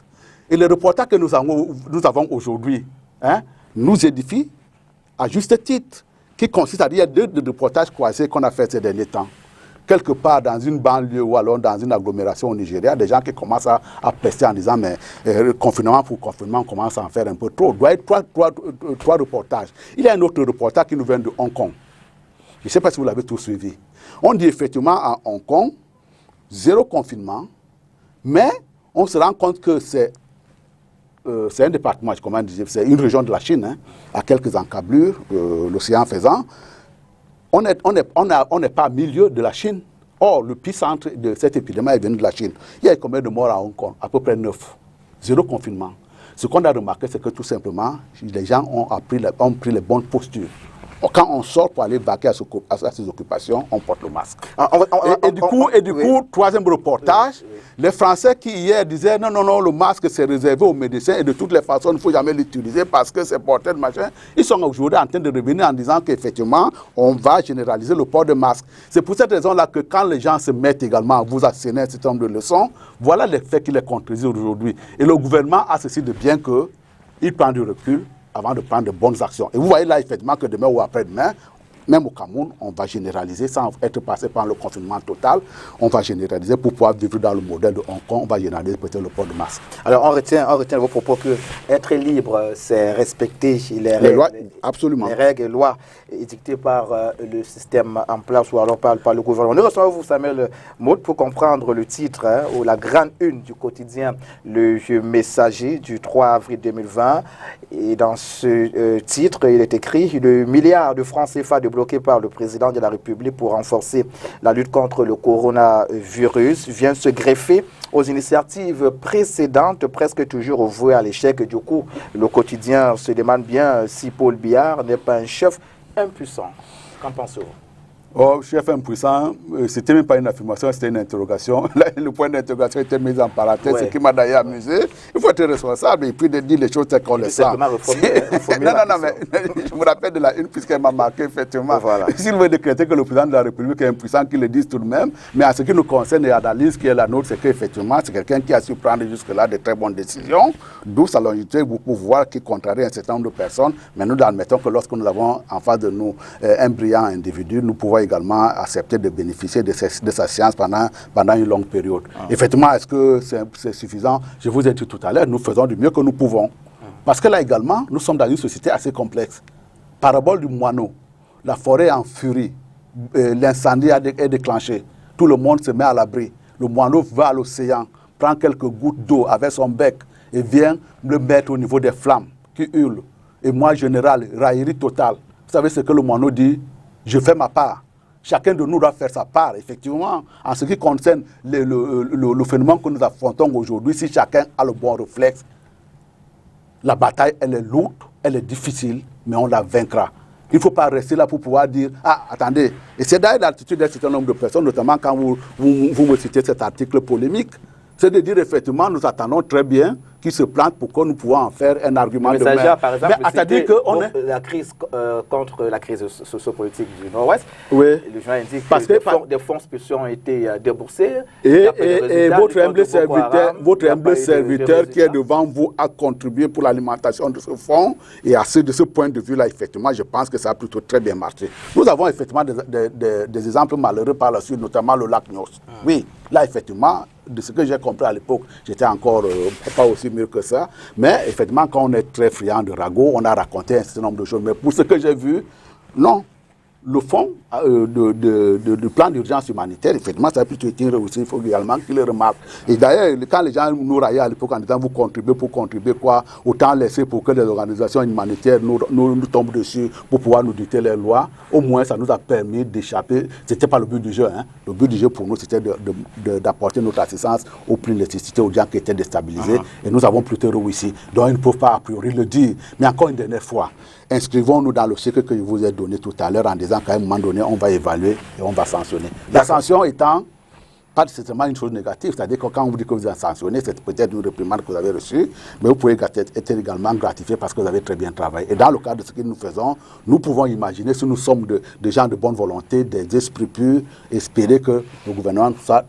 D: et le reportage que nous avons aujourd'hui nous édifie à juste titre, qui consiste à dire deux reportages croisés qu'on a fait ces derniers temps. Quelque part dans une banlieue ou alors dans une agglomération au Nigeria, des gens qui commencent à pester en disant mais confinement pour confinement, on commence à en faire un peu trop. Il doit être trois reportages. Il y a un autre reportage qui nous vient de Hong Kong. Je ne sais pas si vous l'avez tous suivi. On dit effectivement à Hong Kong, 0 confinement, Mais on se rend compte que c'est un département, comment dire, c'est une région de la Chine, hein, à quelques encablures, l'océan faisant. On n'est pas au milieu de la Chine. Or, le picentre de cette épidémie est venu de la Chine. Il y a combien de morts à Hong Kong? À peu près 9. 0 confinement. Ce qu'on a remarqué, c'est que tout simplement, les gens ont pris les bonnes postures. Quand on sort pour aller vaquer à ses occupations, on porte le masque. Et du coup, troisième reportage, les Français qui hier disaient non, le masque c'est réservé aux médecins et de toutes les façons, il ne faut jamais l'utiliser parce que c'est porté de machin. Ils sont aujourd'hui en train de revenir en disant qu'effectivement, on va généraliser le port de masque. C'est pour cette raison-là que quand les gens se mettent également à vous asséner un certain nombre de leçons, voilà les faits qui les contredisent aujourd'hui. Et le gouvernement a ceci de bien qu'il prend du recul avant de prendre de bonnes actions. Et vous voyez là, effectivement, que demain ou après-demain, même au Cameroun, on va généraliser sans être passé par le confinement total. On va généraliser pour pouvoir vivre dans le modèle de Hong Kong. On va généraliser peut-être le port de masque.
A: Alors, on retient vos propos que être libre, c'est respecter les règles et lois édictées par le système en place ou alors par le gouvernement. Nous recevons vous, Samuel Maud, pour comprendre le titre ou la grande une du quotidien Le Messager du 3 avril 2020. Et dans ce titre, il est écrit « Le milliard de francs CFA débloqué par le président de la République pour renforcer la lutte contre le coronavirus vient se greffer aux initiatives précédentes, presque toujours vouées à l'échec. Du coup, le quotidien se demande bien si Paul Biya n'est pas un chef impuissant. Qu'en pensez-vous?
D: Oh, chef impuissant, c'était même pas une affirmation, c'était une interrogation. Le point d'interrogation était mis en parenthèse, ce qui m'a d'ailleurs amusé. Il faut être responsable et puis de dire les choses telles qu'on les sent. Non, mais je me rappelle de la une puisqu'elle m'a marqué, effectivement. Voilà. S'il veut décréter que le président de la République est impuissant, qu'il le dise tout de même. Mais en ce qui nous concerne et l'analyse qui est la nôtre, c'est qu'effectivement, c'est quelqu'un qui a su prendre jusque-là de très bonnes décisions, d'où sa longévité, pour pouvoir qui contrarie un certain nombre de personnes. Mais nous admettons que lorsque nous avons en face de nous un brillant individu, nous pouvons également accepter de bénéficier de sa science pendant une longue période. Effectivement, est-ce que c'est suffisant? Je vous ai dit tout à l'heure, nous faisons du mieux que nous pouvons. Parce que là également, nous sommes dans une société assez complexe. Parabole du moineau, la forêt en furie, l'incendie est déclenché, tout le monde se met à l'abri. Le moineau va à l'océan, prend quelques gouttes d'eau avec son bec et vient le mettre au niveau des flammes qui hurlent. Et moi, général, raillerie totale. Vous savez ce que le moineau dit? Je fais ma part. Chacun de nous doit faire sa part, effectivement. En ce qui concerne le phénomène que nous affrontons aujourd'hui, si chacun a le bon réflexe, la bataille, elle est lourde, elle est difficile, mais on la vaincra. Il ne faut pas rester là pour pouvoir dire « Ah, attendez ». Et c'est d'ailleurs l'attitude d'un certain nombre de personnes, notamment quand vous me citez cet article polémique, c'est de dire effectivement, nous attendons très bien qu'ils se plantent pour que nous pouvons en faire un argument de main.
A: Par exemple, la crise contre la crise sociopolitique du Nord-Ouest,
D: oui.
A: Le journal indique que des fonds spéciaux ont été déboursés.
D: Et votre humble serviteur qui est devant vous a contribué pour l'alimentation de ce fonds. Et de ce point de vue-là, effectivement, je pense que ça a plutôt très bien marché. Nous avons effectivement des exemples malheureux par la suite, notamment le lac Nyos. Oui, là, effectivement, de ce que j'ai compris à l'époque, j'étais encore pas aussi mieux que ça. Mais effectivement, quand on est très friand de ragots, on a raconté un certain nombre de choses. Mais pour ce que j'ai vu, non. Le fonds de plan d'urgence humanitaire, effectivement, ça a plutôt été réussi. Il faut également qu'ils le remarquent. Et d'ailleurs, quand les gens nous raillaient à l'époque en disant vous contribuez pour contribuer quoi, autant laisser pour que les organisations humanitaires nous tombent dessus pour pouvoir nous dicter les lois, au moins ça nous a permis d'échapper. Ce n'était pas le but du jeu. Hein. Le but du jeu pour nous, c'était d'apporter notre assistance aux plus nécessités, aux gens qui étaient déstabilisés. Et nous avons plutôt réussi. Donc ils ne peuvent pas a priori le dire. Mais encore une dernière fois, inscrivons-nous dans le cycle que je vous ai donné tout à l'heure en disant qu'à un moment donné, on va évaluer et on va sanctionner. La sanction étant pas nécessairement une chose négative, c'est-à-dire que quand on vous dit que vous êtes sanctionné, c'est peut-être une réprimande que vous avez reçue, mais vous pouvez être également gratifié parce que vous avez très bien travaillé. Et dans le cadre de ce que nous faisons, nous pouvons imaginer, si nous sommes des gens de bonne volonté, des esprits purs, espérer que le gouvernement soit,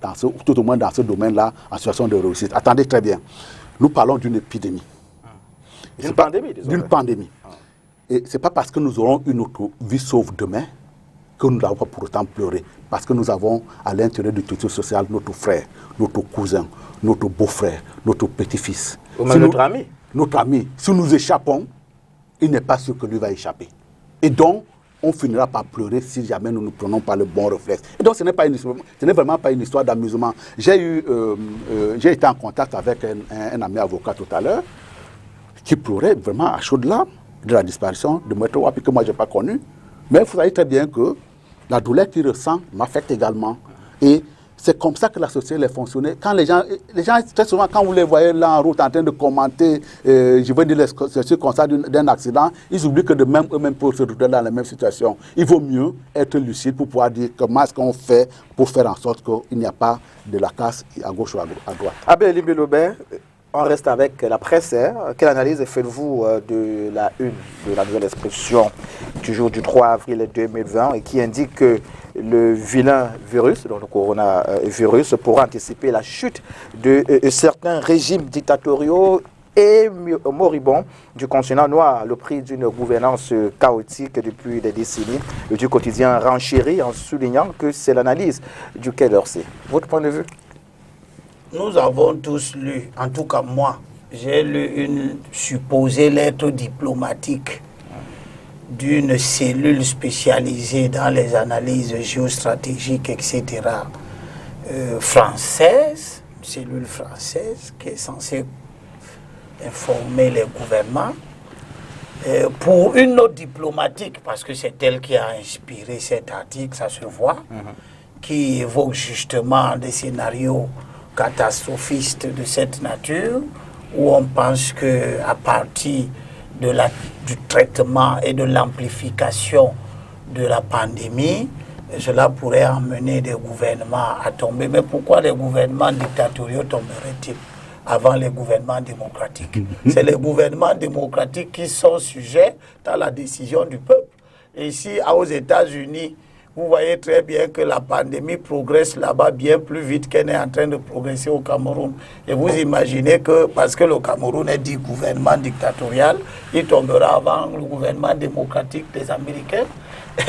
D: tout au moins dans ce domaine-là, en situation de réussite. Attendez très bien, nous parlons d'une épidémie.
A: D'une pandémie, disons.
D: D'une pandémie. Et ce n'est pas parce que nous aurons une autre vie sauve demain que nous n'avons pas pour autant pleurer. Parce que nous avons à l'intérieur du tissu social notre frère, notre cousin, notre beau-frère, notre petit-fils.
A: Ou même notre ami.
D: Notre ami. Si nous échappons, il n'est pas sûr que lui va échapper. Et donc, on finira par pleurer si jamais nous ne prenons pas le bon réflexe. Et donc, ce n'est vraiment pas une histoire d'amusement. J'ai été en contact avec un ami avocat tout à l'heure qui pleurait vraiment à chaudes larmes de la disparition de Maître Wapi, que moi, je n'ai pas connu. Mais vous savez très bien que la douleur qu'il ressent m'affecte également. Et c'est comme ça que la société a fonctionné. Quand les gens, très souvent, quand vous les voyez là en route en train de commenter, je veux dire les circonstances d'un accident, ils oublient que de même eux-mêmes peuvent se retrouver dans la même situation. Il vaut mieux être lucide pour pouvoir dire comment est-ce qu'on fait pour faire en sorte qu'il n'y a pas de la casse à gauche ou à droite.
A: Abbé Limbilobé, on reste avec la presse. Quelle analyse faites-vous de la une de la nouvelle expression du jour du 3 avril 2020 et qui indique que le vilain virus, donc le coronavirus, pourra anticiper la chute de certains régimes dictatoriaux et moribonds du continent noir, le prix d'une gouvernance chaotique depuis des décennies. Le du quotidien renchérit en soulignant que c'est l'analyse du Quai d'Orsay. Votre point de vue?
C: Nous avons tous lu, en tout cas moi, j'ai lu une supposée lettre diplomatique d'une cellule spécialisée dans les analyses géostratégiques, etc., française, une cellule française qui est censée informer les gouvernements, pour une note diplomatique, parce que c'est elle qui a inspiré cet article, ça se voit, qui évoque justement des scénarios catastrophistes de cette nature, où on pense qu'à partir du traitement et de l'amplification de la pandémie, cela pourrait emmener des gouvernements à tomber. Mais pourquoi les gouvernements dictatoriaux tomberaient-ils avant les gouvernements démocratiques? C'est les gouvernements démocratiques qui sont sujets à la décision du peuple. Et ici, aux États-Unis, vous voyez très bien que la pandémie progresse là-bas bien plus vite qu'elle est en train de progresser au Cameroun. Et vous imaginez que, parce que le Cameroun est dit gouvernement dictatorial, il tombera avant le gouvernement démocratique des Américains.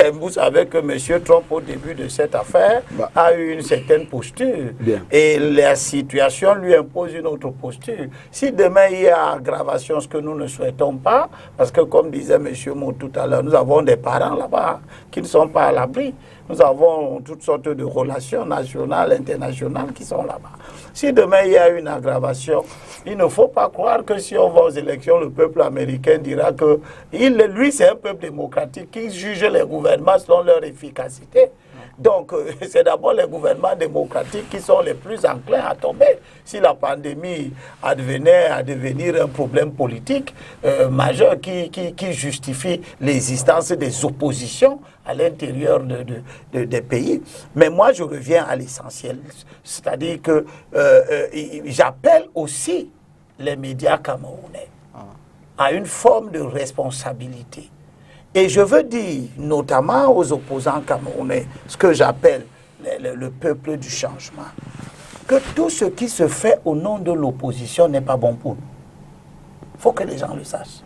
C: Et vous savez que M. Trump, au début de cette affaire, a eu une certaine posture. Bien. Et la situation lui impose une autre posture. Si demain il y a aggravation, ce que nous ne souhaitons pas, parce que comme disait M. Mo tout à l'heure, nous avons des parents là-bas qui ne sont pas à l'abri. Nous avons toutes sortes de relations nationales, internationales qui sont là-bas. Si demain il y a une aggravation, il ne faut pas croire que si on va aux élections, le peuple américain dira que lui, c'est un peuple démocratique qui juge les gouvernements selon leur efficacité. Donc, c'est d'abord les gouvernements démocratiques qui sont les plus enclins à tomber. Si la pandémie advenait à devenir un problème politique majeur qui justifie l'existence des oppositions à l'intérieur des pays. Mais moi, je reviens à l'essentiel. C'est-à-dire que j'appelle aussi les médias camerounais à une forme de responsabilité. Et je veux dire, notamment aux opposants camerounais, ce que j'appelle le peuple du changement, que tout ce qui se fait au nom de l'opposition n'est pas bon pour nous. Il faut que les gens le sachent.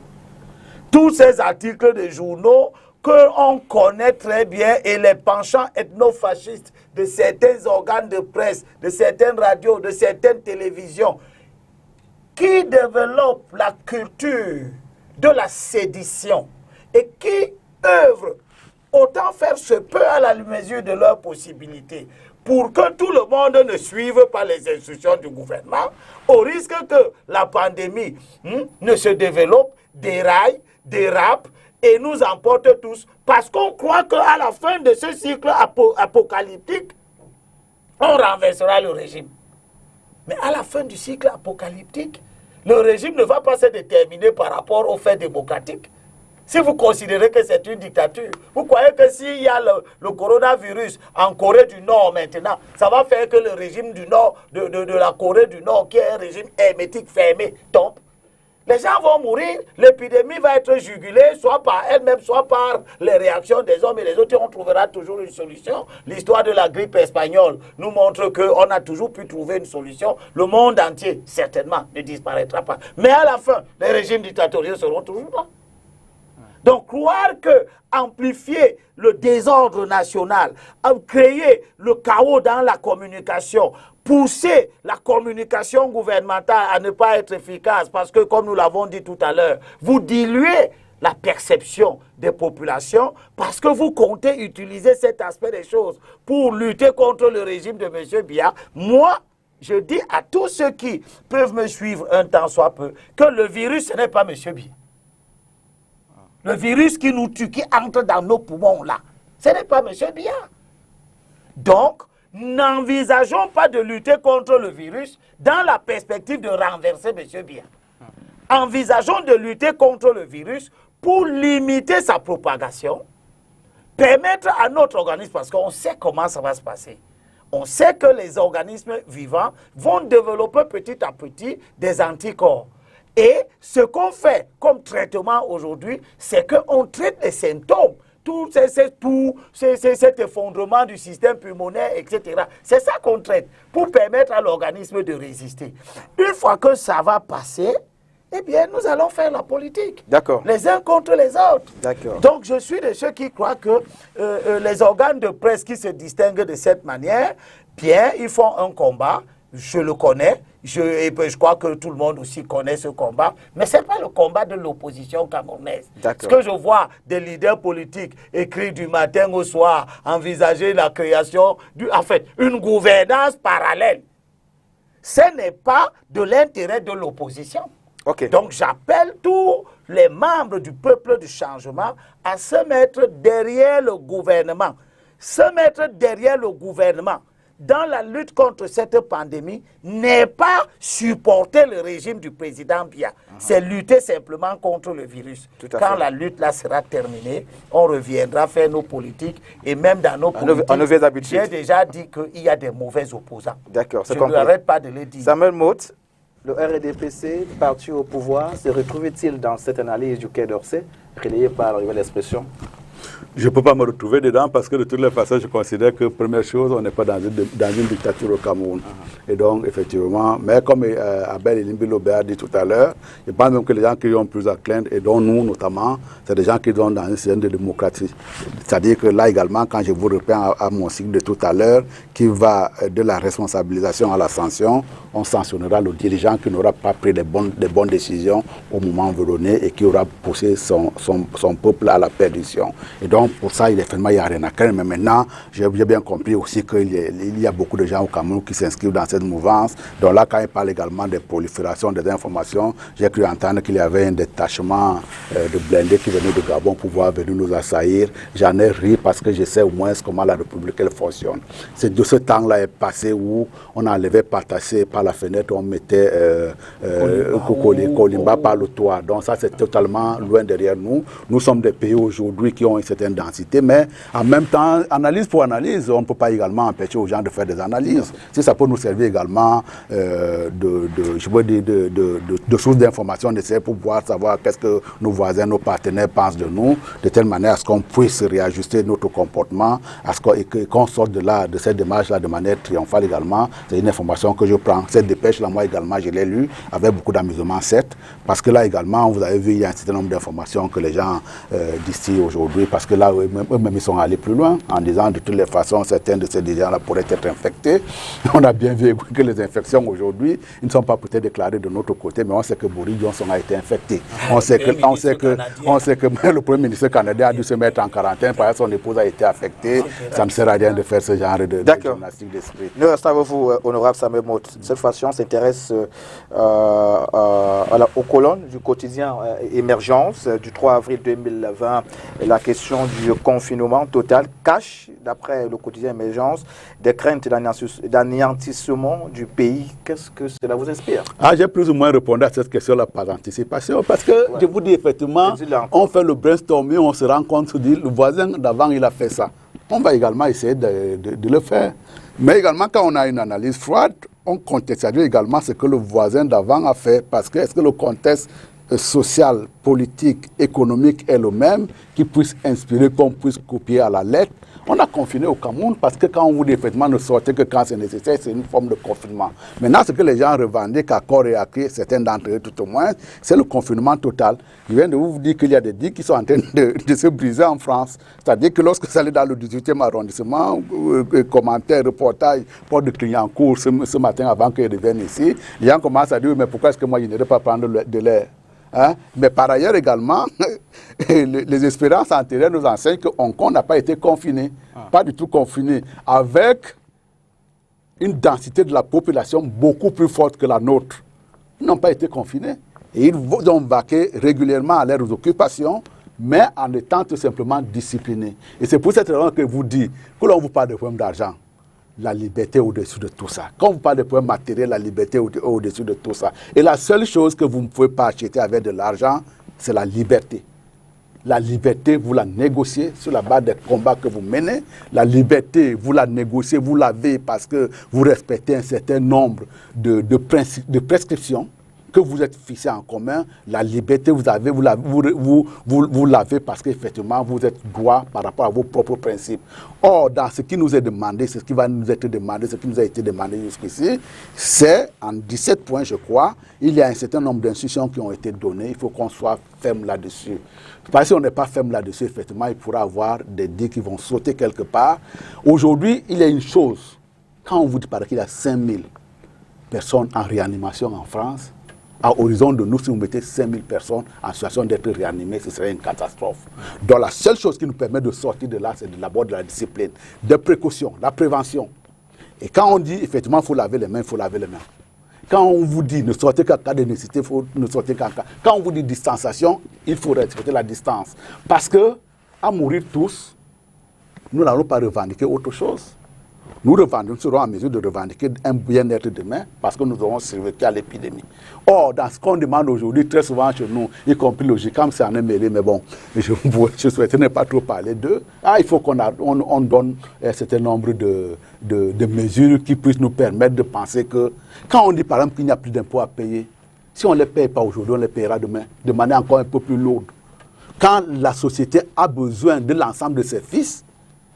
C: Tous ces articles de journaux qu'on connaît très bien et les penchants ethnofascistes de certains organes de presse, de certaines radios, de certaines télévisions, qui développent la culture de la sédition, et qui œuvrent autant faire se peut à la mesure de leurs possibilités pour que tout le monde ne suive pas les instructions du gouvernement, au risque que la pandémie ne se développe, déraille, dérape et nous emporte tous, parce qu'on croit qu'à la fin de ce cycle apocalyptique, on renversera le régime. Mais à la fin du cycle apocalyptique, le régime ne va pas se déterminer par rapport aux faits démocratiques. Si vous considérez que c'est une dictature, vous croyez que s'il y a le coronavirus en Corée du Nord maintenant, ça va faire que le régime du Nord, de la Corée du Nord, qui est un régime hermétique fermé, tombe? Les gens vont mourir, l'épidémie va être jugulée, soit par elle-même, soit par les réactions des hommes et les autres, et on trouvera toujours une solution. L'histoire de la grippe espagnole nous montre qu'on a toujours pu trouver une solution. Le monde entier, certainement, ne disparaîtra pas. Mais à la fin, les régimes dictatoriaux seront toujours là. Donc, croire que amplifier le désordre national, créer le chaos dans la communication, pousser la communication gouvernementale à ne pas être efficace, parce que, comme nous l'avons dit tout à l'heure, vous diluez la perception des populations parce que vous comptez utiliser cet aspect des choses pour lutter contre le régime de M. Biya. Moi, je dis à tous ceux qui peuvent me suivre un temps soit peu que le virus, ce n'est pas M. Biya. Le virus qui nous tue, qui entre dans nos poumons là, ce n'est pas M. Biya. Donc, n'envisageons pas de lutter contre le virus dans la perspective de renverser M. Biya. Envisageons de lutter contre le virus pour limiter sa propagation, permettre à notre organisme, parce qu'on sait comment ça va se passer, on sait que les organismes vivants vont développer petit à petit des anticorps. Et ce qu'on fait comme traitement aujourd'hui, c'est qu'on traite les symptômes, tout cet effondrement du système pulmonaire, etc. C'est ça qu'on traite pour permettre à l'organisme de résister. Une fois que ça va passer, eh bien, nous allons faire la politique.
A: D'accord.
C: Les uns contre les autres.
A: D'accord.
C: Donc, je suis de ceux qui croient que les organes de presse qui se distinguent de cette manière, bien, ils font un combat. Je le connais. Et je crois que tout le monde aussi connaît ce combat. Mais ce n'est pas le combat de l'opposition camerounaise. Ce que je vois des leaders politiques écrire du matin au soir, envisager la création, une gouvernance parallèle. Ce n'est pas de l'intérêt de l'opposition.
A: Okay.
C: Donc j'appelle tous les membres du peuple du changement à se mettre derrière le gouvernement. Se mettre derrière le gouvernement dans la lutte contre cette pandémie n'est pas supporter le régime du président Biya. C'est lutter simplement contre le virus. Quand la lutte là sera terminée, on reviendra faire nos politiques et même dans nos politiques, j'ai déjà dit qu'il y a des mauvais opposants.
A: D'accord.
C: Je n'arrête pas de le dire.
A: Samuel Motte, le RDPC, parti au pouvoir, se retrouve-t-il dans cette analyse du Quai d'Orsay, relayée par l'expression?
E: Je ne peux pas me retrouver dedans parce que de toutes les façons, je considère que, première chose, on n'est pas dans une dictature au Cameroun. Et donc, effectivement, mais comme Abel Elimbi-Lobé a dit tout à l'heure, je pense même que les gens qui ont plus à craindre, et dont nous notamment, c'est des gens qui sont dans un système de démocratie. C'est-à-dire que là également, quand je vous reprends à mon cycle de tout à l'heure, qui va de la responsabilisation à la sanction, on sanctionnera le dirigeant qui n'aura pas pris des bonnes décisions au moment donné et qui aura poussé son peuple à la perdition. Et donc, pour ça, il n'y a rien à craindre. Mais maintenant, j'ai bien compris aussi qu'il y a beaucoup de gens au Cameroun qui s'inscrivent dans cette mouvance. Donc là, quand il parle également de prolifération des informations, j'ai cru entendre qu'il y avait un détachement de blindés qui venait de Gabon pour pouvoir venir nous assaillir. J'en ai ri parce que je sais au moins comment la République elle fonctionne. C'est de ce temps-là est passé où on enlevait Patassé par la fenêtre, on mettait Kolimba par le toit. Donc ça, c'est totalement loin derrière nous. Nous sommes des pays aujourd'hui qui ont une certaine densité, mais en même temps, analyse pour analyse, on ne peut pas également empêcher aux gens de faire des analyses. Si ça peut nous servir également de source d'information nécessaire pour pouvoir savoir qu'est-ce que nos voisins, nos partenaires pensent de nous, de telle manière à ce qu'on puisse réajuster notre comportement, à ce qu'on sorte de cette démarche-là de manière triomphale également. C'est une information que je prends. Cette dépêche-là, moi également, je l'ai lue avec beaucoup d'amusement, certes, parce que là également, vous avez vu, il y a un certain nombre d'informations que les gens distillent aujourd'hui, parce que là, eux-mêmes, ils sont allés plus loin, en disant de toutes les façons, certains de ces gens-là pourraient être infectés. On a bien vu que les infections aujourd'hui, ils ne sont pas peut-être déclarées de notre côté, mais on sait que Boris Johnson a été infecté. On sait que le Premier ministre canadien a dû se mettre en quarantaine parce que son épouse a été affectée. Ça ne sert à rien de faire ce genre de gymnastique d'esprit.
A: Nous restons avec vous, honorable Samuel Motte. Cette fois-ci, on s'intéresse aux colonnes du quotidien Émergence du 3 avril 2020. La question du confinement total cache, d'après le quotidien Émergence, des craintes d'anéantissement du pays. Qu'est-ce que cela vous inspire?
E: J'ai plus ou moins répondu à cette question-là par anticipation, parce que je vous dis effectivement, on fait le brainstorming, on se rend compte, on se dit, le voisin d'avant, il a fait ça. On va également essayer de le faire. Mais également, quand on a une analyse froide, on contextualise également ce que le voisin d'avant a fait, parce que est-ce que le contexte social, politique, économique est le même, qui puisse inspirer, qu'on puisse copier à la lettre. On a confiné au Cameroun parce que quand on vous dit effectivement ne sortez que quand c'est nécessaire, c'est une forme de confinement. Maintenant, ce que les gens revendiquent à corps et à cri, certains d'entre eux tout au moins, c'est le confinement total. Je viens de vous dire qu'il y a des digues qui sont en train de se briser en France. C'est-à-dire que lorsque vous allez dans le 18e arrondissement, commentaires, reportages, porte de Clignancourt ce matin avant qu'ils reviennent ici, les gens commencent à dire mais pourquoi est-ce que moi je n'irai pas prendre de l'air? Hein? Mais par ailleurs également, les expériences antérieures nous enseignent que Hong Kong n'a pas été confiné, pas du tout confiné, avec une densité de la population beaucoup plus forte que la nôtre. Ils n'ont pas été confinés. Et ils ont vaqué régulièrement à leurs occupations, mais en étant tout simplement disciplinés. Et c'est pour cette raison que vous dites que l'on vous parle de problème d'argent, la liberté au-dessus de tout ça. Quand vous parlez de problème matériel, la liberté au-dessus de tout ça. Et la seule chose que vous ne pouvez pas acheter avec de l'argent, c'est la liberté. La liberté, vous la négociez sur la base des combats que vous menez. La liberté, vous la négociez, vous l'avez parce que vous respectez un certain nombre de prescriptions que vous êtes fixés en commun. La liberté, vous l'avez parce qu'effectivement, vous êtes droit par rapport à vos propres principes. Or, dans ce qui nous est demandé, ce qui va nous être demandé, ce qui nous a été demandé jusqu'ici, c'est en 17 points, je crois, il y a un certain nombre d'instructions qui ont été données. Il faut qu'on soit ferme là-dessus. Parce que si on n'est pas ferme là-dessus, effectivement, il pourra y avoir des dés qui vont sauter quelque part. Aujourd'hui, il y a une chose. Quand on vous dit par qu'il y a 5000 personnes en réanimation en France, à horizon de nous, si vous mettez 5000 personnes en situation d'être réanimées, ce serait une catastrophe. Donc la seule chose qui nous permet de sortir de là, c'est d'abord de la discipline, des précautions, la prévention. Et quand on dit, effectivement, il faut laver les mains, il faut laver les mains. Quand on vous dit ne sortez qu'en cas de nécessité, il faut ne sortir qu'en cas. Quand on vous dit distanciation, il faut respecter la distance. Parce que, à mourir tous, nous n'allons pas revendiquer autre chose. Nous serons en mesure de revendiquer un bien-être demain parce que nous aurons survécu à l'épidémie. Or, dans ce qu'on demande aujourd'hui, très souvent chez nous, y compris le GICAM, c'est en est mêlé, mais bon, je souhaitais ne pas trop parler d'eux. Il faut qu'on donne un certain nombre de mesures qui puissent nous permettre de penser que, quand on dit par exemple qu'il n'y a plus d'impôts à payer, si on ne les paye pas aujourd'hui, on les payera demain, de manière encore un peu plus lourde. Quand la société a besoin de l'ensemble de ses fils,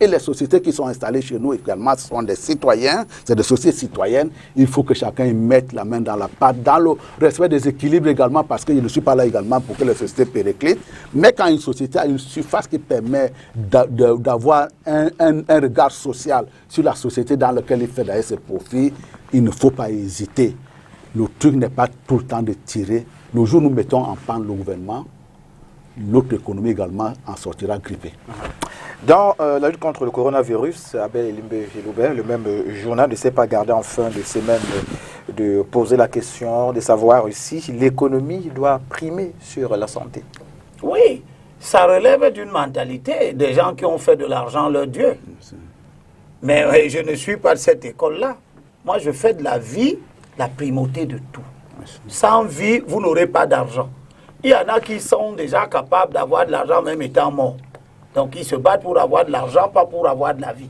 E: et les sociétés qui sont installées chez nous également, ce sont des citoyens, c'est des sociétés citoyennes. Il faut que chacun y mette la main dans la pâte, dans le respect des équilibres également, parce que je ne suis pas là également pour que les sociétés périclitent. Mais quand une société a une surface qui permet d'avoir un regard social sur la société dans laquelle il fait d'ailleurs ses profits, il ne faut pas hésiter. Le truc n'est pas tout le temps de tirer. Le jour où nous mettons en panne le gouvernement, notre économie également en sortira grippée.
A: Dans la lutte contre le coronavirus, Abel Elimbe-Filoubert, le même journal ne s'est pas gardé en fin de semaine de poser la question, de savoir si l'économie doit primer sur la santé.
C: Oui, ça relève d'une mentalité des gens qui ont fait de l'argent leur Dieu. Mais je ne suis pas de cette école-là. Moi, je fais de la vie la primauté de tout. Sans vie, vous n'aurez pas d'argent. Il y en a qui sont déjà capables d'avoir de l'argent même étant morts. Donc, ils se battent pour avoir de l'argent, pas pour avoir de la vie.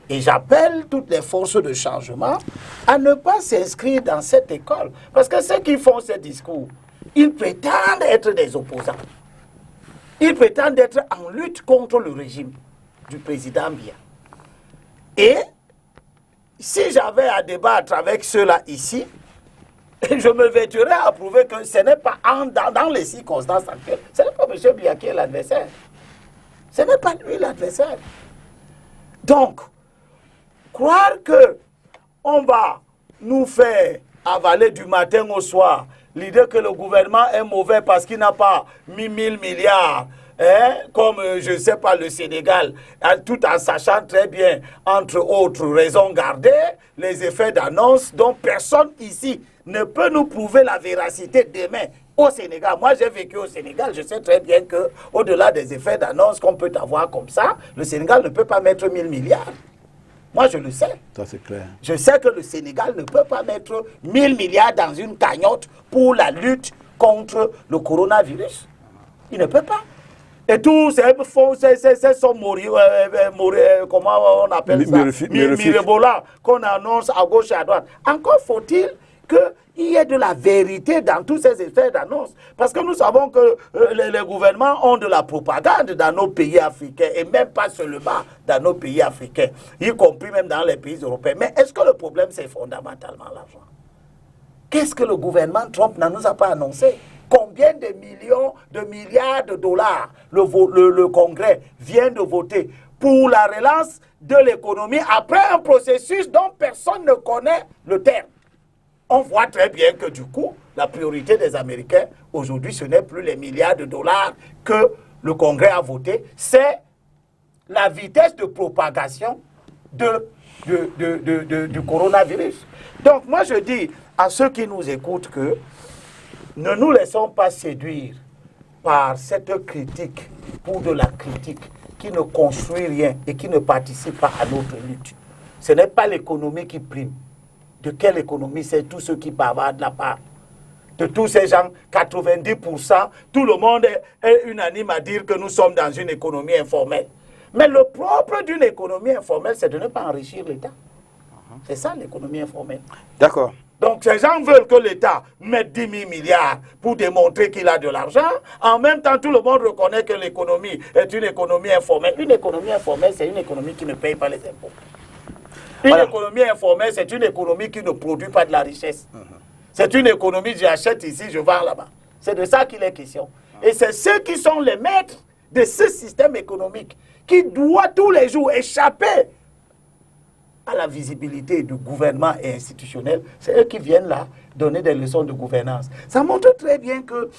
C: Et j'appelle toutes les forces de changement à ne pas s'inscrire dans cette école. Parce que ceux qui font ces discours, ils prétendent être des opposants. Ils prétendent être en lutte contre le régime du président Biya. Et si j'avais à débattre avec ceux-là ici, je me vêturais à prouver que ce n'est pas dans les circonstances actuelles. Ce n'est pas M. Biya qui est l'adversaire. Ce n'est pas lui l'adversaire. Donc, croire que on va nous faire avaler du matin au soir l'idée que le gouvernement est mauvais parce qu'il n'a pas mis 1000 milliards, comme, je ne sais pas, le Sénégal, tout en sachant très bien, entre autres raisons gardées, les effets d'annonce dont personne ici ne peut nous prouver la véracité demain. Au Sénégal, moi j'ai vécu au Sénégal, je sais très bien que au-delà des effets d'annonce qu'on peut avoir comme ça, le Sénégal ne peut pas mettre 1000 milliards. Moi je le sais.
E: Ça c'est clair.
C: Je sais que le Sénégal ne peut pas mettre 1000 milliards dans une cagnotte pour la lutte contre le coronavirus. Il ne peut pas. Et tous ces fonds, ces sommes comment on appelle ça, mirobolants qu'on annonce à gauche et à droite. Encore faut-il qu'il y ait de la vérité dans tous ces effets d'annonce. Parce que nous savons que les gouvernements ont de la propagande dans nos pays africains, et même pas seulement dans nos pays africains, y compris même dans les pays européens. Mais est-ce que le problème, c'est fondamentalement l'argent? Qu'est-ce que le gouvernement Trump ne nous a pas annoncé? Combien de millions, de milliards de dollars le Congrès vient de voter pour la relance de l'économie après un processus dont personne ne connaît le terme? on voit très bien que du coup, la priorité des Américains, aujourd'hui, ce n'est plus les milliards de dollars que le Congrès a voté, c'est la vitesse de propagation du coronavirus. Donc moi je dis à ceux qui nous écoutent que ne nous laissons pas séduire par cette critique pour de la critique qui ne construit rien et qui ne participe pas à notre lutte. Ce n'est pas l'économie qui prime. De quelle économie? C'est tous ceux qui bavardent de la part. De tous ces gens, 90%, tout le monde est unanime à dire que nous sommes dans une économie informelle. Mais le propre d'une économie informelle, c'est de ne pas enrichir l'État. C'est ça l'économie informelle.
A: D'accord.
C: Donc ces gens veulent que l'État mette 10 000 milliards pour démontrer qu'il a de l'argent. En même temps, tout le monde reconnaît que l'économie est une économie informelle. Une économie informelle, c'est une économie qui ne paye pas les impôts. Une économie informelle, c'est une économie qui ne produit pas de la richesse. C'est une économie, j'achète ici, je vends là-bas. C'est de ça qu'il est question. Et c'est ceux qui sont les maîtres de ce système économique qui doit tous les jours échapper à la visibilité du gouvernement et institutionnel. C'est eux qui viennent là donner des leçons de gouvernance. Ça montre très bien que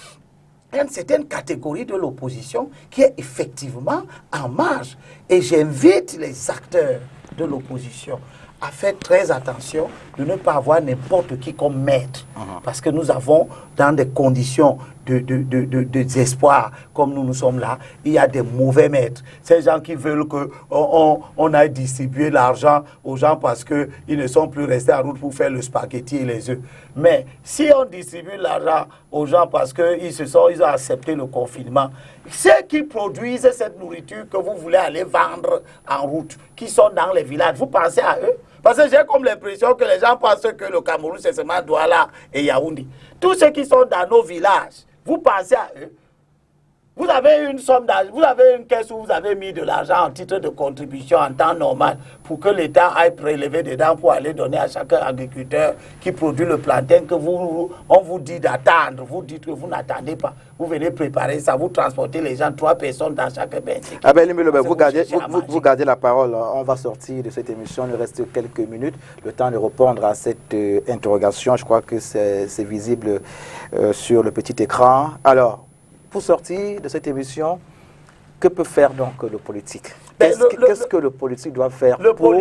C: une certaine catégorie de l'opposition qui est effectivement en marge. Et j'invite les acteurs de l'opposition à faire très attention de ne pas avoir n'importe qui comme maître. Parce que nous avons, dans des conditions de désespoir, comme nous sommes là, il y a des mauvais maîtres. Ces gens qui veulent qu'on aille distribuer l'argent aux gens parce qu'ils ne sont plus restés en route pour faire le spaghetti et les œufs. Mais si on distribue l'argent aux gens parce qu'ils ont accepté le confinement, ceux qui produisent cette nourriture que vous voulez aller vendre en route, qui sont dans les villages, vous pensez à eux? Parce que j'ai comme l'impression que les gens pensent que le Cameroun, c'est seulement Douala et Yaoundé. Tous ceux qui sont dans nos villages, vous pensez à eux. Vous avez une somme d'argent, vous avez une caisse où vous avez mis de l'argent en titre de contribution en temps normal pour que l'État aille prélever dedans pour aller donner à chaque agriculteur qui produit le plantain que on vous dit d'attendre. Vous dites que vous n'attendez pas. Vous venez préparer ça, vous transportez les gens, 3 personnes dans chaque bain.
A: Vous gardez la parole. On va sortir de cette émission. Il nous reste quelques minutes. Le temps de répondre à cette interrogation. Je crois que c'est visible sur le petit écran. Alors, pour sortir de cette émission, que peut faire donc le politique? Qu'est-ce que le politique doit faire pour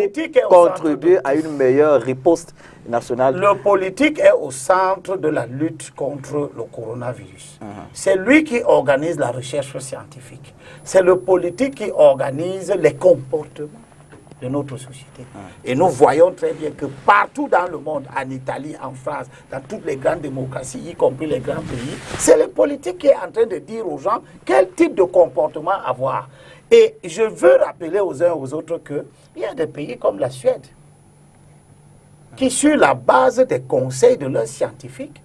A: contribuer à une meilleure riposte nationale?
C: Le politique est au centre de la lutte contre le coronavirus. C'est lui qui organise la recherche scientifique. C'est le politique qui organise les comportements de notre société. Et nous voyons très bien que partout dans le monde, en Italie, en France, dans toutes les grandes démocraties, y compris les grands pays, c'est le politique qui est en train de dire aux gens quel type de comportement avoir. Et je veux rappeler aux uns et aux autres qu'il y a des pays comme la Suède qui, sur la base des conseils de leurs scientifiques,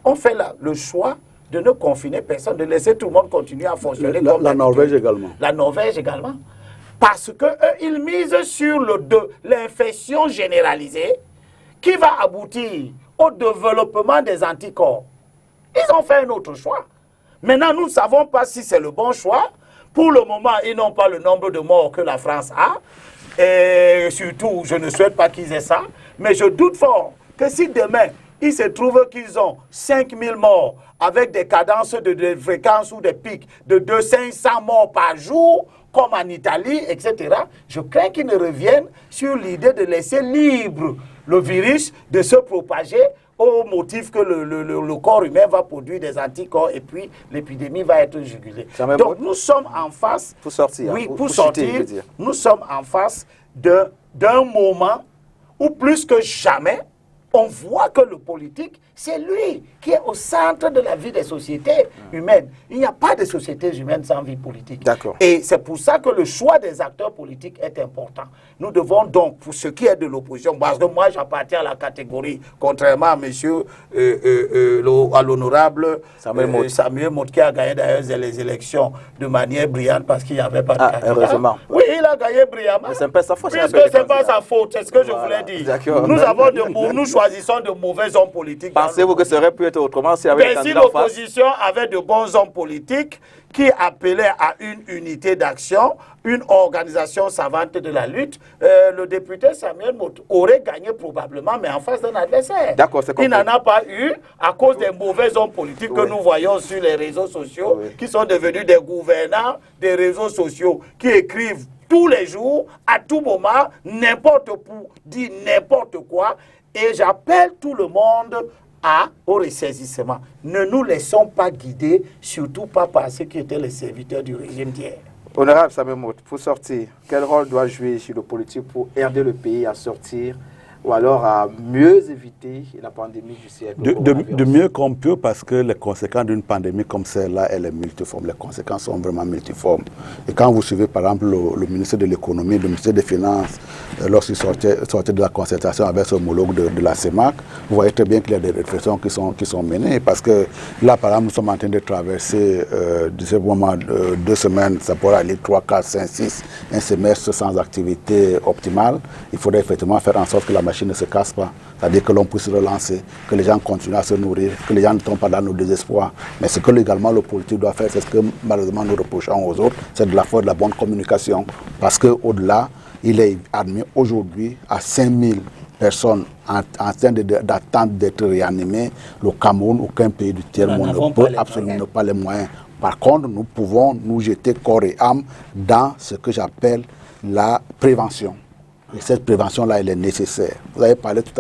C: ont fait le choix de ne confiner personne, de laisser tout le monde continuer à fonctionner comme
E: la Norvège également.
C: La Norvège également. Parce qu'ils misent sur l'infection généralisée qui va aboutir au développement des anticorps. Ils ont fait un autre choix. Maintenant, nous ne savons pas si c'est le bon choix. Pour le moment, ils n'ont pas le nombre de morts que la France a. Et surtout, je ne souhaite pas qu'ils aient ça. Mais je doute fort que si demain, il se trouve qu'ils ont 5000 morts avec des cadences de fréquences ou des pics de 200-500 morts par jour, comme en Italie, etc., je crains qu'ils ne reviennent sur l'idée de laisser libre le virus de se propager au motif que le corps humain va produire des anticorps et puis l'épidémie va être jugulée. Donc nous sommes en face,
A: pour sortir,
C: oui, pour sortir, nous sommes en face d'un moment où plus que jamais, on voit que le politique, c'est lui qui est au centre de la vie des sociétés humaines. Il n'y a pas de sociétés humaines sans vie politique. Et c'est pour ça que le choix des acteurs politiques est important. Nous devons donc, pour ce qui est de l'opposition, parce que moi j'appartiens à la catégorie, contrairement à monsieur, à l'honorable Samuel Mott, qui a gagné d'ailleurs les élections de manière brillante parce qu'il n'y avait pas de candidat.
A: Heureusement.
C: Oui, il a gagné brillamment.
A: Mais c'est pas sa faute.
C: Puisque ce n'est pas sa faute, c'est ce que je voulais dire. Nous avons nous choisir choisissons de mauvais hommes politiques.
A: Pensez-vous que ça aurait pu être autrement si
C: si l'opposition avait de bons hommes politiques qui appelaient à une unité d'action, une organisation savante de la lutte, le député Samuel Moto aurait gagné probablement, mais en face d'un adversaire.
A: D'accord, c'est compris.
C: Il n'en a pas eu à cause des mauvais hommes politiques que nous voyons sur les réseaux sociaux, qui sont devenus des gouvernants des réseaux sociaux, qui écrivent tous les jours, à tout moment, n'importe où, dit n'importe quoi. Et j'appelle tout le monde au ressaisissement. Ne nous laissons pas guider, surtout pas par ceux qui étaient les serviteurs du régime d'hier.
A: Honorable Samuel Moto, pour sortir, quel rôle doit jouer sur le politique pour aider le pays à sortir ou alors à mieux éviter la pandémie du siècle?
E: De mieux qu'on peut, parce que les conséquences d'une pandémie comme celle-là, elle est multiforme. Les conséquences sont vraiment multiformes. Et quand vous suivez par exemple le ministre de l'économie, le ministre des Finances, lorsqu'il sortait de la concertation avec son homologue de la CEMAC, vous voyez très bien qu'il y a des réflexions qui sont menées. Parce que là, par exemple, nous sommes en train de traverser de ce moment 2 semaines, ça pourrait aller 3, 4, 5, 6, un semestre sans activité optimale. Il faudrait effectivement faire en sorte que la machine ne se casse pas, c'est-à-dire que l'on puisse relancer, que les gens continuent à se nourrir, que les gens ne tombent pas dans nos désespoirs. Mais ce que également le politique doit faire, c'est ce que malheureusement nous reprochons aux autres, c'est de la foi de la bonne communication. Parce qu'au-delà, il est admis aujourd'hui à 5000 personnes en train d'attendre d'être réanimées. Le Cameroun, aucun pays du tiers-monde ne peut absolument pas les moyens. Par contre, nous pouvons nous jeter corps et âme dans ce que j'appelle la prévention. Et cette prévention-là, elle est nécessaire. Vous avez parlé tout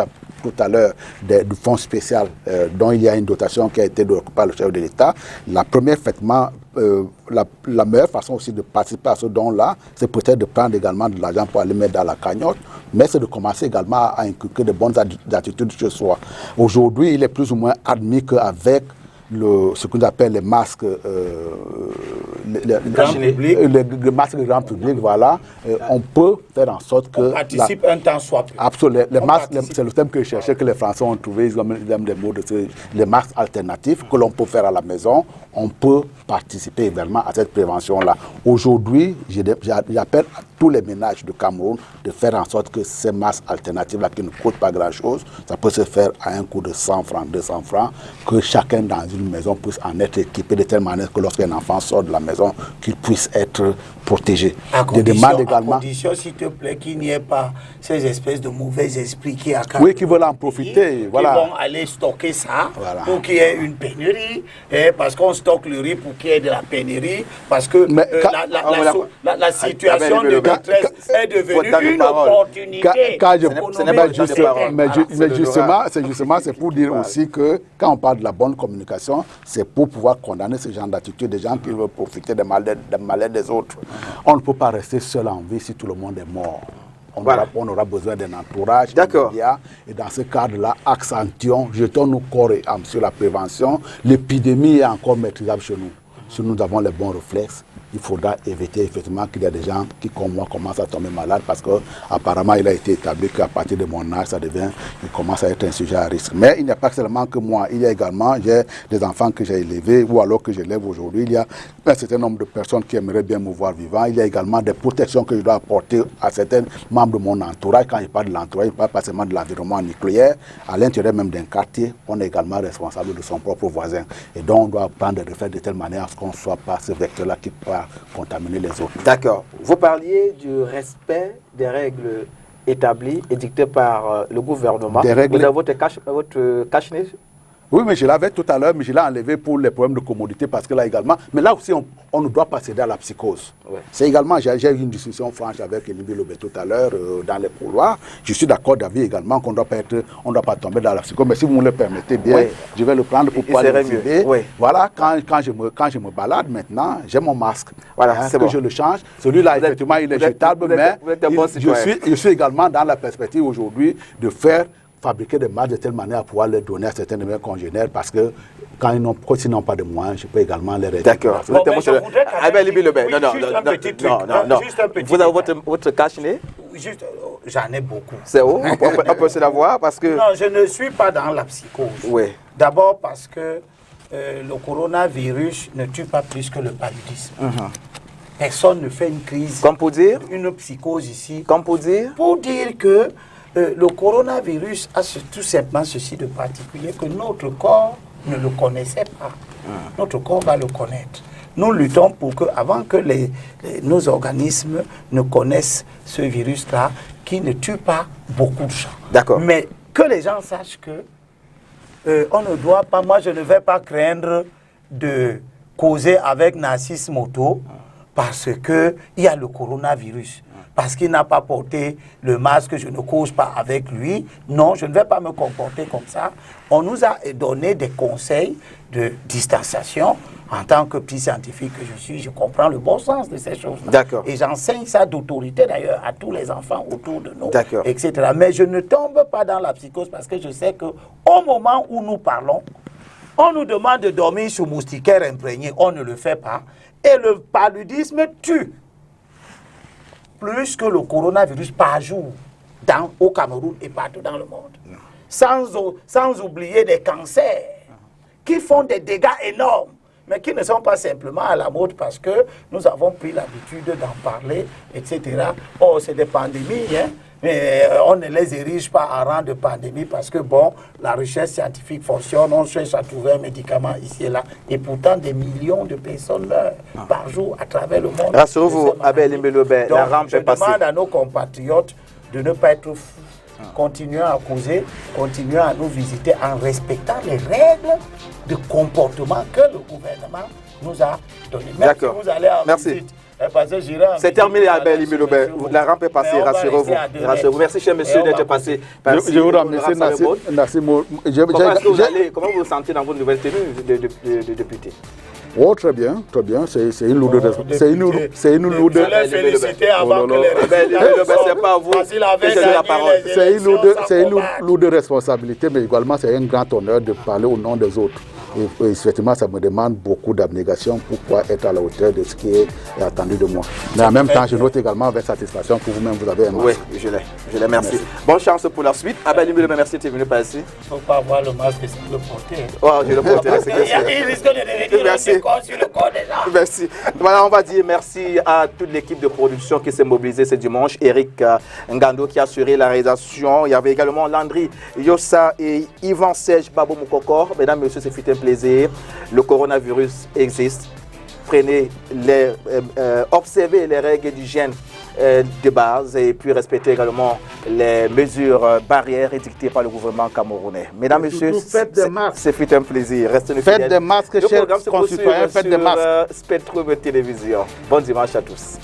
E: à l'heure du fonds spécial dont il y a une dotation qui a été développée par le chef de l'État. La meilleure façon aussi de participer à ce don-là, c'est peut-être de prendre également de l'argent pour aller mettre dans la cagnotte, mais c'est de commencer également à inculquer de bonnes attitudes chez soi. Aujourd'hui, il est plus ou moins admis qu'avec ce qu'on appelle les masques le masque grand public, voilà, on peut faire en sorte que...
C: On participe un temps soit peu.
E: Absolument. Les masques, c'est le thème que je cherchais, que les Français ont trouvé, ils aiment des mots les masques alternatifs que l'on peut faire à la maison. On peut participer également à cette prévention-là. Aujourd'hui, j'appelle à tous les ménages de Cameroun de faire en sorte que ces masques alternatifs-là, qui ne coûtent pas grand-chose, ça peut se faire à un coût de 100 francs, 200 francs, que chacun dans une maison puisse en être équipé de telle manière que lorsqu'un enfant sort de la maison, qu'il puisse être protégé.
C: À condition, s'il te plaît, qu'il n'y ait pas ces espèces de mauvais esprits qui
E: qui veulent en profiter. Voilà.
C: Qui vont aller stocker ça pour qu'il y ait une pénurie, et parce qu'on stocke le riz pour qu'il y ait de la pénurie, parce que la situation de détresse est devenue une opportunité.
E: C'est justement pour dire aussi que quand on parle de la bonne communication, c'est pour pouvoir condamner ce genre d'attitude des gens qui veulent profiter des malheurs des autres. On ne peut pas rester seul en vie si tout le monde est mort. On aura besoin d'un entourage immédiat. Et dans ce cadre-là, accentuons, jetons-nous corps et âme sur la prévention. L'épidémie est encore maîtrisable chez nous. Si nous avons les bons réflexes, il faudra éviter effectivement qu'il y a des gens qui, comme moi, commencent à tomber malades parce qu'apparemment, il a été établi qu'à partir de mon âge, il commence à être un sujet à risque. Mais il n'y a pas seulement que moi. Il y a également, j'ai des enfants que j'ai élevés ou alors que j'élève aujourd'hui. Il y a un certain nombre de personnes qui aimeraient bien me voir vivant. Il y a également des protections que je dois apporter à certains membres de mon entourage. Quand je parle de l'entourage, je ne parle pas seulement de l'environnement nucléaire. À l'intérieur même d'un quartier, on est également responsable de son propre voisin. Et donc, on doit prendre des réflexes de telle manière à ce qu'on ne soit pas ce vecteur-là qui peut contaminer les autres.
A: D'accord. Vous parliez du respect des règles établies et dictées par le gouvernement. Vous avez votre cache-nez?
E: Oui, mais je l'avais tout à l'heure, mais je l'ai enlevé pour les problèmes de commodité parce que là également, mais là aussi on ne doit pas céder à la psychose. Ouais. C'est également, j'ai eu une discussion franche avec Elimbi Lobé tout à l'heure dans les couloirs. Je suis d'accord d'avis également qu'on ne doit pas tomber dans la psychose, mais si vous me le permettez bien, je vais le prendre pour pouvoir le motiver. Voilà, quand je me balade maintenant, j'ai mon masque. Voilà, c'est bon. Je le change. Celui-là, effectivement, il est jetable, mais je suis également dans la perspective aujourd'hui de faire fabriquer des masques de telle manière à pouvoir les donner à certains de mes congénères parce que quand ils n'ont pas de moyens, je peux également les aider.
A: D'accord. Vous avez votre cache-nez?
C: J'en ai beaucoup.
A: C'est où? On peut se l'avoir parce que...
C: Non, je ne suis pas dans la psychose.
A: Oui.
C: D'abord parce que le coronavirus ne tue pas plus que le paludisme. Personne ne fait une crise.
A: Comme pour dire?
C: Une psychose ici.
A: Comme pour dire?
C: Pour dire que le coronavirus a tout simplement ceci de particulier que notre corps ne le connaissait pas. Notre corps va le connaître. Nous luttons pour que, avant que nos organismes ne connaissent ce virus-là, qui ne tue pas beaucoup de gens.
A: D'accord.
C: Mais que les gens sachent que on ne doit pas, moi je ne vais pas craindre de causer avec Narcisse Moto parce qu'il y a le coronavirus. Parce qu'il n'a pas porté le masque, je ne cause pas avec lui. Non, je ne vais pas me comporter comme ça. On nous a donné des conseils de distanciation. En tant que petit scientifique que je suis, je comprends le bon sens de ces choses-là.
A: D'accord.
C: Et j'enseigne ça d'autorité d'ailleurs à tous les enfants autour de nous,
A: D'accord.
C: etc. Mais je ne tombe pas dans la psychose parce que je sais qu'au moment où nous parlons, on nous demande de dormir sous moustiquaire imprégné. On ne le fait pas. Et le paludisme tue plus que le coronavirus par jour au Cameroun et partout dans le monde. Sans oublier des cancers qui font des dégâts énormes, mais qui ne sont pas simplement à la mode parce que nous avons pris l'habitude d'en parler, etc. Oh, c'est des pandémies, hein, mais on ne les érige pas en rang de pandémie parce que, bon, la recherche scientifique fonctionne, on cherche à trouver un médicament ici et là, et pourtant des millions de personnes meurent par jour à travers le monde.
A: Rassurez-vous, Abel Imbelobé, la rampe est passée.
C: Je demande à nos compatriotes de ne pas être fous. Continuons à causer, continuons à nous visiter en respectant les règles de comportement que le gouvernement nous a données.
A: D'accord.
C: Vous allez en
A: Merci.
C: visite. C'est
A: terminé, Abel Imbelobé. La rampe est passée, rassurez-vous. Merci, cher monsieur, d'être passé.
E: Je vous remercie, Nassim.
A: Comment vous vous sentez dans votre nouvelle tenue de député?
E: Oh, très bien, très bien. C'est une lourde responsabilité. C'est une lourde.
C: Je l'ai félicité avant que les résultats
A: c'est pas vous.
E: C'est une lourde responsabilité, mais également c'est un grand honneur de parler au nom des autres. Et effectivement, ça me demande beaucoup d'abnégation pour pouvoir être à la hauteur de ce qui est attendu de moi. Mais en même temps, je note également avec satisfaction que vous-même, vous avez un masque.
A: Oui, je l'ai, merci. Bonne chance pour la suite. Abel Imbelobé, merci d'être venu passer.
C: Il ne faut pas avoir le masque sans le porter.
A: Oh, je le porterai, c'est
C: Il risque de devenir sur le corps des gens.
A: Merci. Voilà, on va dire merci à toute l'équipe de production qui s'est mobilisée ce dimanche. Eric Ngando qui a assuré la réalisation. Il y avait également Landry Yossa et Yvan Serge Babo Moukokor. Mesdames, messieurs, c'est fut un plaisir. Le coronavirus existe. Observez les règles d'hygiène de base et puis respectez également les mesures barrières édictées par le gouvernement camerounais. Mesdames et messieurs, c'est fut un plaisir. Restez nous fidèles.
E: Faites des masques, chers concitoyens, faites des masques.
A: Spectrum Télévision. Bon dimanche à tous.